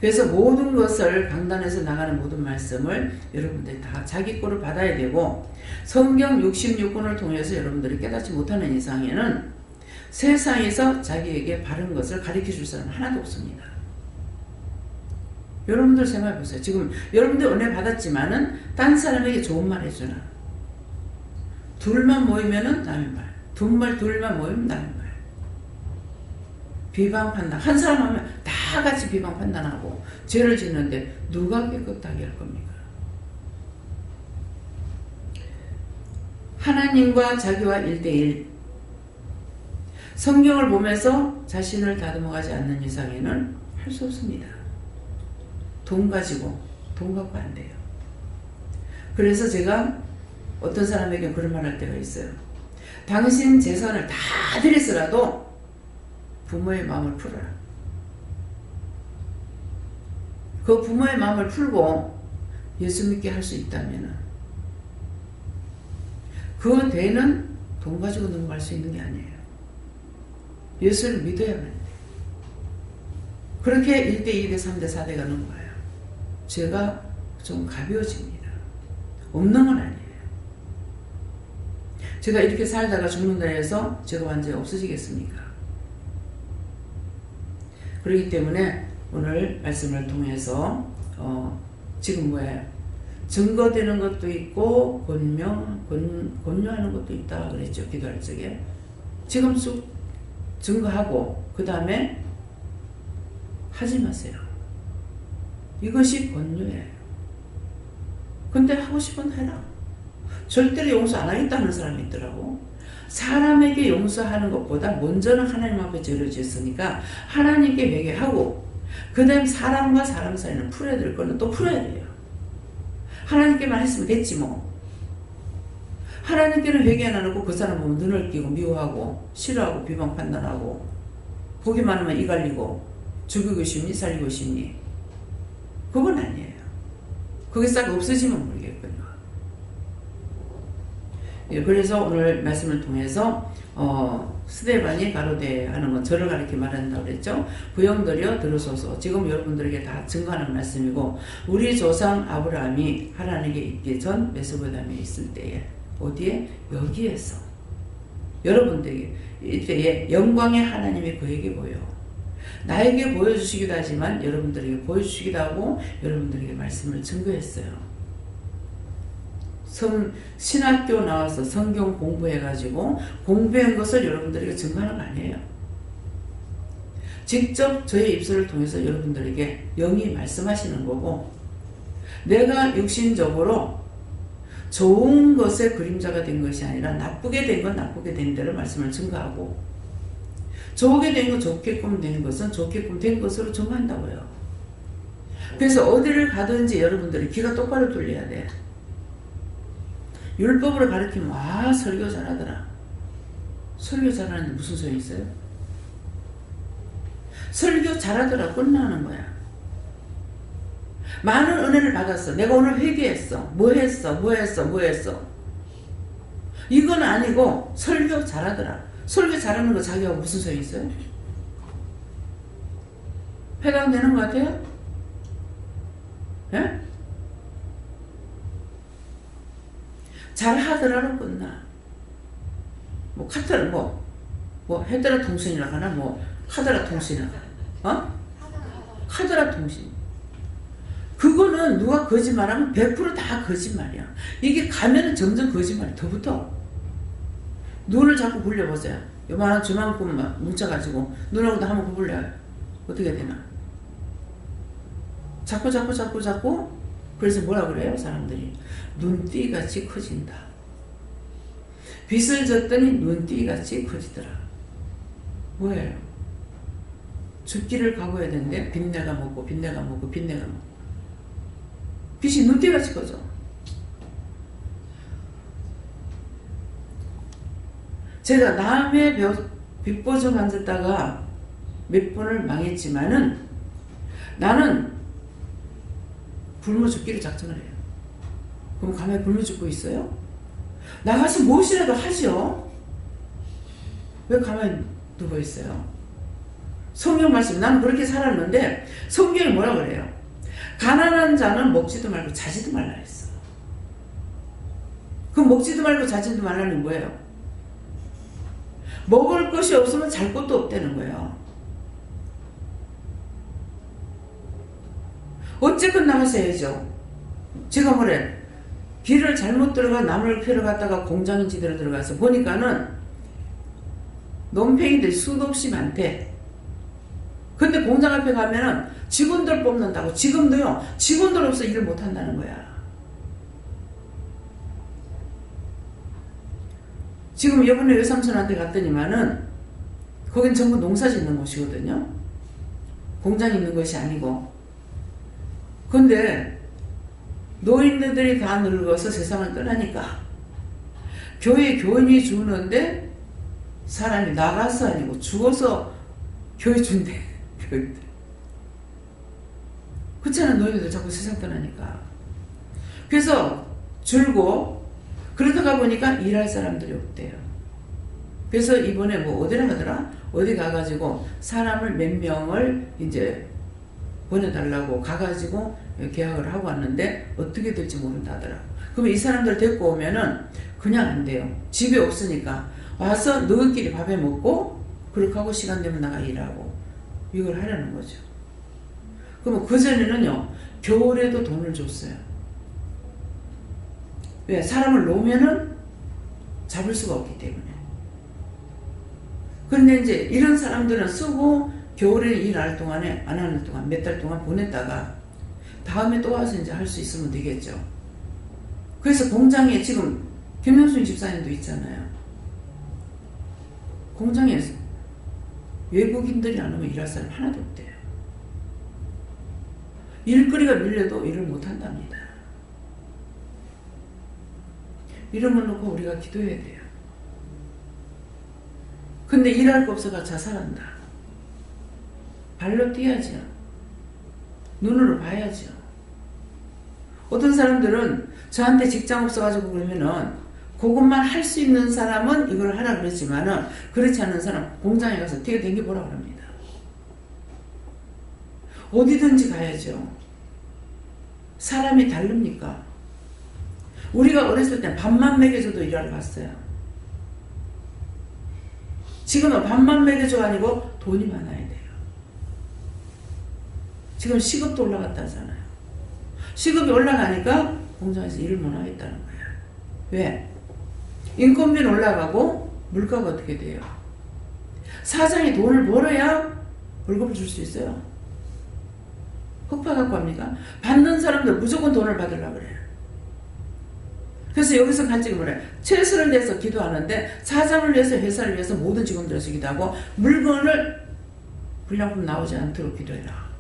그래서 모든 것을 강단에서 나가는 모든 말씀을 여러분들이 다 자기 거로 받아야 되고 성경 66권을 통해서 여러분들이 깨닫지 못하는 이상에는 세상에서 자기에게 바른 것을 가르쳐 줄 사람은 하나도 없습니다. 여러분들 생각해 보세요. 지금 여러분들 은혜 받았지만은 딴 사람에게 좋은 말 해주나. 둘만 모이면은 남의 말. 둘만 모이면 남의 말. 비방 판단. 한 사람 하면 다 같이 비방 판단하고 죄를 짓는데 누가 깨끗하게 할 겁니까? 하나님과 자기와 1대1. 성경을 보면서 자신을 다듬어가지 않는 이상에는 할 수 없습니다. 돈 갖고 안 돼요. 그래서 제가 어떤 사람에게 그런 말 할 때가 있어요. 당신 재산을 다 드렸으라도 부모의 마음을 풀어라. 그 부모의 마음을 풀고 예수 믿게 할 수 있다면 그 되는 돈 가지고 넘어갈 수 있는 게 아니에요. 예수를 믿어야만 돼요. 그렇게 1대 2대 3대 4대가 넘어가요. 죄가 좀 가벼워집니다. 없는 건 아니에요. 제가 이렇게 살다가 죽는다 해서 죄가 완전히 없어지겠습니까? 그렇기 때문에 오늘 말씀을 통해서 지금 뭐예요? 증거되는 것도 있고 권유하는 것도 있다 그랬죠. 기도할 적에. 지금 쭉 증거하고 그 다음에 하지 마세요. 이것이 권유예요. 근데 하고 싶은 해라. 절대로 용서 안 하겠다는 사람이 있더라고. 사람에게 용서하는 것보다 먼저는 하나님 앞에 죄를 지었으니까 하나님께 회개하고 그 다음 사람과 사람 사이는 풀어야 될 거는 또 풀어야 돼요. 하나님께만 했으면 됐지 뭐. 하나님께는 회개 안 하고 그 사람 보면 눈을 끼고 미워하고 싫어하고 비방 판단하고 보기만 하면 이 갈리고 죽이고 싶니 살리고 싶니? 그건 아니에요. 그게 싹 없어지면 모르겠거든요. 예, 그래서 오늘 말씀을 통해서 스데반이 가로되 하는 건 저를 가리켜 말한다고 그랬죠. 부형들이여 들으소서. 지금 여러분들에게 다 증거하는 말씀이고, 우리 조상 아브라함이 하나님께 있기 전 메소포타미아에 있을 때에 어디에? 여기에서 여러분들에게 이때에 영광의 하나님이 그에게 보여 나에게 보여주시기도 하지만 여러분들에게 보여주시기도 하고 여러분들에게 말씀을 증거했어요. 신학교 나와서 성경 공부해가지고 공부한 것을 여러분들에게 증거하는 거 아니에요. 직접 저의 입술을 통해서 여러분들에게 영이 말씀하시는 거고, 내가 육신적으로 좋은 것의 그림자가 된 것이 아니라 나쁘게 된 건 나쁘게 된 대로 말씀을 증거하고, 좋게 된 건 좋게끔 된 것은 좋게끔 된 것으로 증거한다고요. 그래서 어디를 가든지 여러분들이 귀가 똑바로 뚫려야 돼. 율법으로 가르치면 와 설교 잘하더라. 설교 잘하는데 무슨 소용이 있어요? 설교 잘하더라 끝나는 거야. 많은 은혜를 받았어. 내가 오늘 회개했어. 뭐 했어. 이건 아니고 설교 잘하더라. 설교 잘하는 거 자기하고 무슨 소용이 있어요? 해당되는 것 같아요? 예? 잘하더라로 끝나. 뭐 카트라 뭐 헤드라 통신이라 하나 뭐 하드라 통신이라 하드라 통신. 그거는 누가 거짓말하면 100% 거짓말이야. 이게 가면은 점점 거짓말이 더 붙어. 눈을 자꾸 굴려보세요. 요만한 주만큼 뭉쳐가지고 눈하고도 한번 구불려요. 어떻게 되나? 자꾸 그래서 뭐라 그래요 사람들이? 눈띠같이 커진다. 빚을 졌더니 눈띠같이 커지더라. 뭐예요? 죽기를 각오해야 되는데 빚내가 먹고 빚이 눈띠같이 커져. 제가 남의 빚보증 앉았다가 몇 번을 망했지만은 나는 굶어 죽기를 작정을 해요. 그럼 가만히 굶어 죽고 있어요? 나가서 무엇이라도 하죠. 왜 가만히 누워 있어요? 성경 말씀, 나는 그렇게 살았는데 성경이 뭐라 그래요? 가난한 자는 먹지도 말고 자지도 말라 했어. 그럼 먹지도 말고 자지도 말라는 뭐예요? 먹을 것이 없으면 잘 것도 없다는 거예요. 어쨌건 나가서 해야죠. 제가 뭐래? 길을 잘못 들어가 나물 캐러 갔다가 공장인지 들어가서 보니까는 논팽이들이 수도 없이 많대. 근데 공장 앞에 가면은 직원들 뽑는다고. 지금도요. 직원들 없어 일을 못 한다는 거야. 지금 이번에 외삼촌한테 갔더니만은 거긴 전부 농사 짓는 곳이거든요. 공장 있는 것이 아니고. 근데 노인네들이 다 늙어서 세상을 떠나니까 교회 교인이 주는데 사람이 나가서 아니고 죽어서 교회 준대. 그렇잖아. 노인네들 자꾸 세상 떠나니까. 그래서 줄고 그러다가 보니까 일할 사람들이 없대요. 그래서 이번에 뭐 어디를 하더라? 어디 가가지고 사람을 몇 명을 이제 보내달라고 가가지고 계약을 하고 왔는데 어떻게 될지 모른다더라고. 그러면 이 사람들 데리고 오면은 그냥 안 돼요. 집에 없으니까 와서 너희끼리 밥해 먹고 그렇게 하고 시간 되면 나가 일하고 이걸 하려는 거죠. 그러면 그전에는요 겨울에도 돈을 줬어요. 왜? 사람을 놓으면은 잡을 수가 없기 때문에. 그런데 이제 이런 사람들은 쓰고 겨울에 일 안 할 동안에 안 하는 동안 몇 달 동안 보냈다가 다음에 또 와서 이제 할 수 있으면 되겠죠. 그래서 공장에 지금 김영순 집사님도 있잖아요. 공장에 외국인들이 안 오면 일할 사람 하나도 없대요. 일거리가 밀려도 일을 못 한답니다. 이러면 놓고 우리가 기도해야 돼요. 근데 일할 거 없어가 자살한다. 발로 뛰어야죠. 눈으로 봐야죠. 어떤 사람들은 저한테 직장 없어가지고 그러면은 그것만 할 수 있는 사람은 이걸 하라 그러지만은 그렇지 않은 사람 공장에 가서 뛰어댕겨보라 그럽니다. 어디든지 가야죠. 사람이 다릅니까? 우리가 어렸을 때 밥만 먹여줘도 일하러 갔어요. 지금은 밥만 먹여줘가 아니고 돈이 많아야 돼요. 지금 시급도 올라갔다 하잖아요. 시급이 올라가니까 공장에서 일을 못 하겠다는 거예요. 왜? 인건비는 올라가고 물가가 어떻게 돼요? 사장이 돈을 벌어야 월급을 줄 수 있어요. 흑파 갖고 합니까? 받는 사람들 무조건 돈을 받으려고 그래요. 그래서 여기서 간증을 뭐래? 최선을 내서 기도하는데 사장을 위해서 회사를 위해서 모든 직원들에서 기도하고 물건을 불량품 나오지 않도록 기도해라.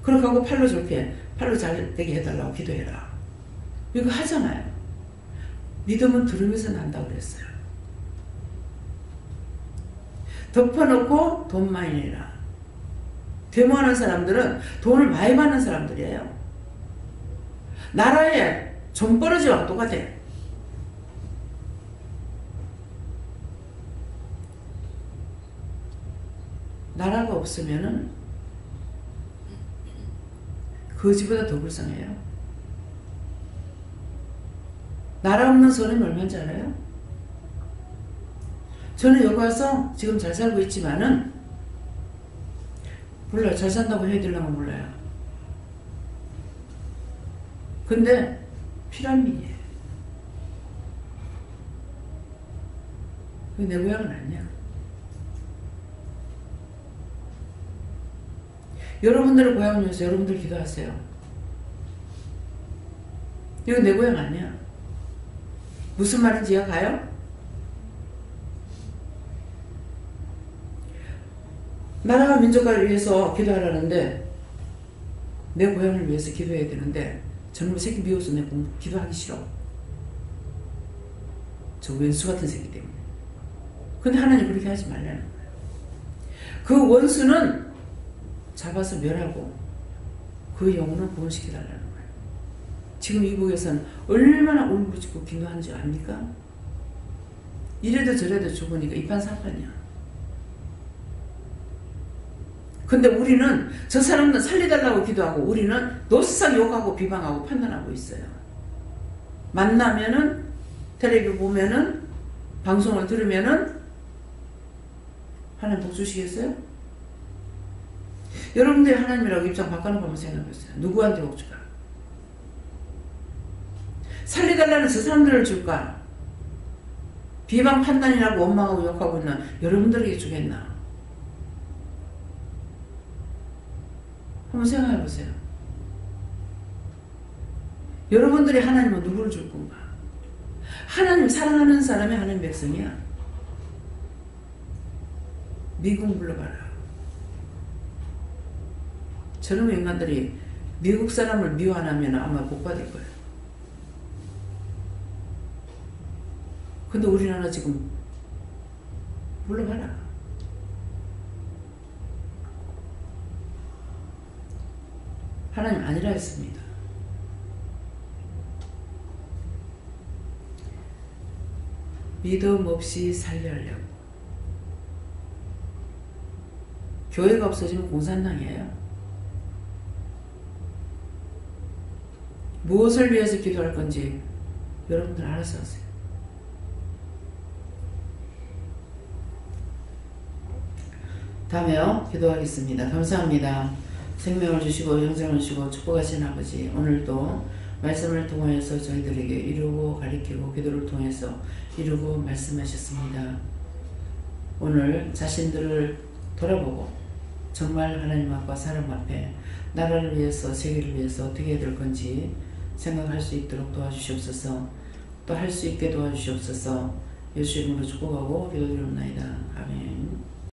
그렇게 하고 팔로 좋게 팔로 잘 되게 해달라고 기도해라. 이거 하잖아요. 믿음은 들으면서 난다고 그랬어요. 덮어놓고 돈 많이 내라. 데모하는 사람들은 돈을 많이 받는 사람들이에요. 나라에 좀 벌어지와 똑같아. 나라가 없으면은 거지보다 더 불쌍해요. 나라 없는 사람이 얼마인지 알아요? 저는 여기 와서 지금 잘 살고 있지만은 몰라요. 잘 산다고 해드리려면 몰라요. 근데 피라미드예요. 그게 내 고향은 아니야. 여러분들의 고향을 위해서 여러분들 기도하세요. 이거 내 고향 아니야. 무슨 말인지 이해가요? 나라와 민족을 위해서 기도하라는데 내 고향을 위해서 기도해야 되는데 저놈의 새끼 미워서 내 기도하기 싫어. 저 원수 같은 새끼 때문에. 근데 하나님 그렇게 하지 말라는 거예요. 그 원수는 잡아서 멸하고 그 영혼을 구원시켜달라는 거예요. 지금 이북에서는 얼마나 울부짖고 기도하는 줄 압니까? 이래도 저래도 죽으니까 이판사판이야. 근데 우리는 저 사람들 살려달라고 기도하고 우리는 노싹 욕하고 비방하고 판단하고 있어요. 만나면은 텔레비 보면은 방송을 들으면은 하나님 복 주시겠어요? 여러분들이 하나님이라고 입장 바꿔놓고 한번 생각해보세요. 누구한테 복 줄까? 살려달라는 저 사람들을 줄까? 비방 판단이라고 원망하고 욕하고 있는 여러분들에게 주겠나? 한번 생각해 보세요. 여러분들이 하나님은 누구를 줄 건가? 하나님 사랑하는 사람이 하나님 백성이야. 미국 불러봐라. 저놈의 인간들이 미국 사람을 미워 안 하면 아마 복 받을 거예요. 근데 우리나라 지금 불러봐라. 하나님 아니라 했습니다. 믿음 없이 살려하려고. 교회가 없어지면 공산당이에요. 무엇을 위해서 기도할 건지 여러분들 알아서 하세요. 다음에요. 기도하겠습니다. 감사합니다. 생명을 주시고 영생을 주시고 축복하신 아버지, 오늘도 말씀을 통하여서 저희들에게 이루고 가리키고 기도를 통해서 이루고 말씀하셨습니다. 오늘 자신들을 돌아보고 정말 하나님 앞과 사람 앞에 나라를 위해서 세계를 위해서 어떻게 해야 될 건지 생각할 수 있도록 도와주시옵소서. 또 할 수 있게 도와주시옵소서. 예수 이름으로 축복하고 기도드립니다. 아멘.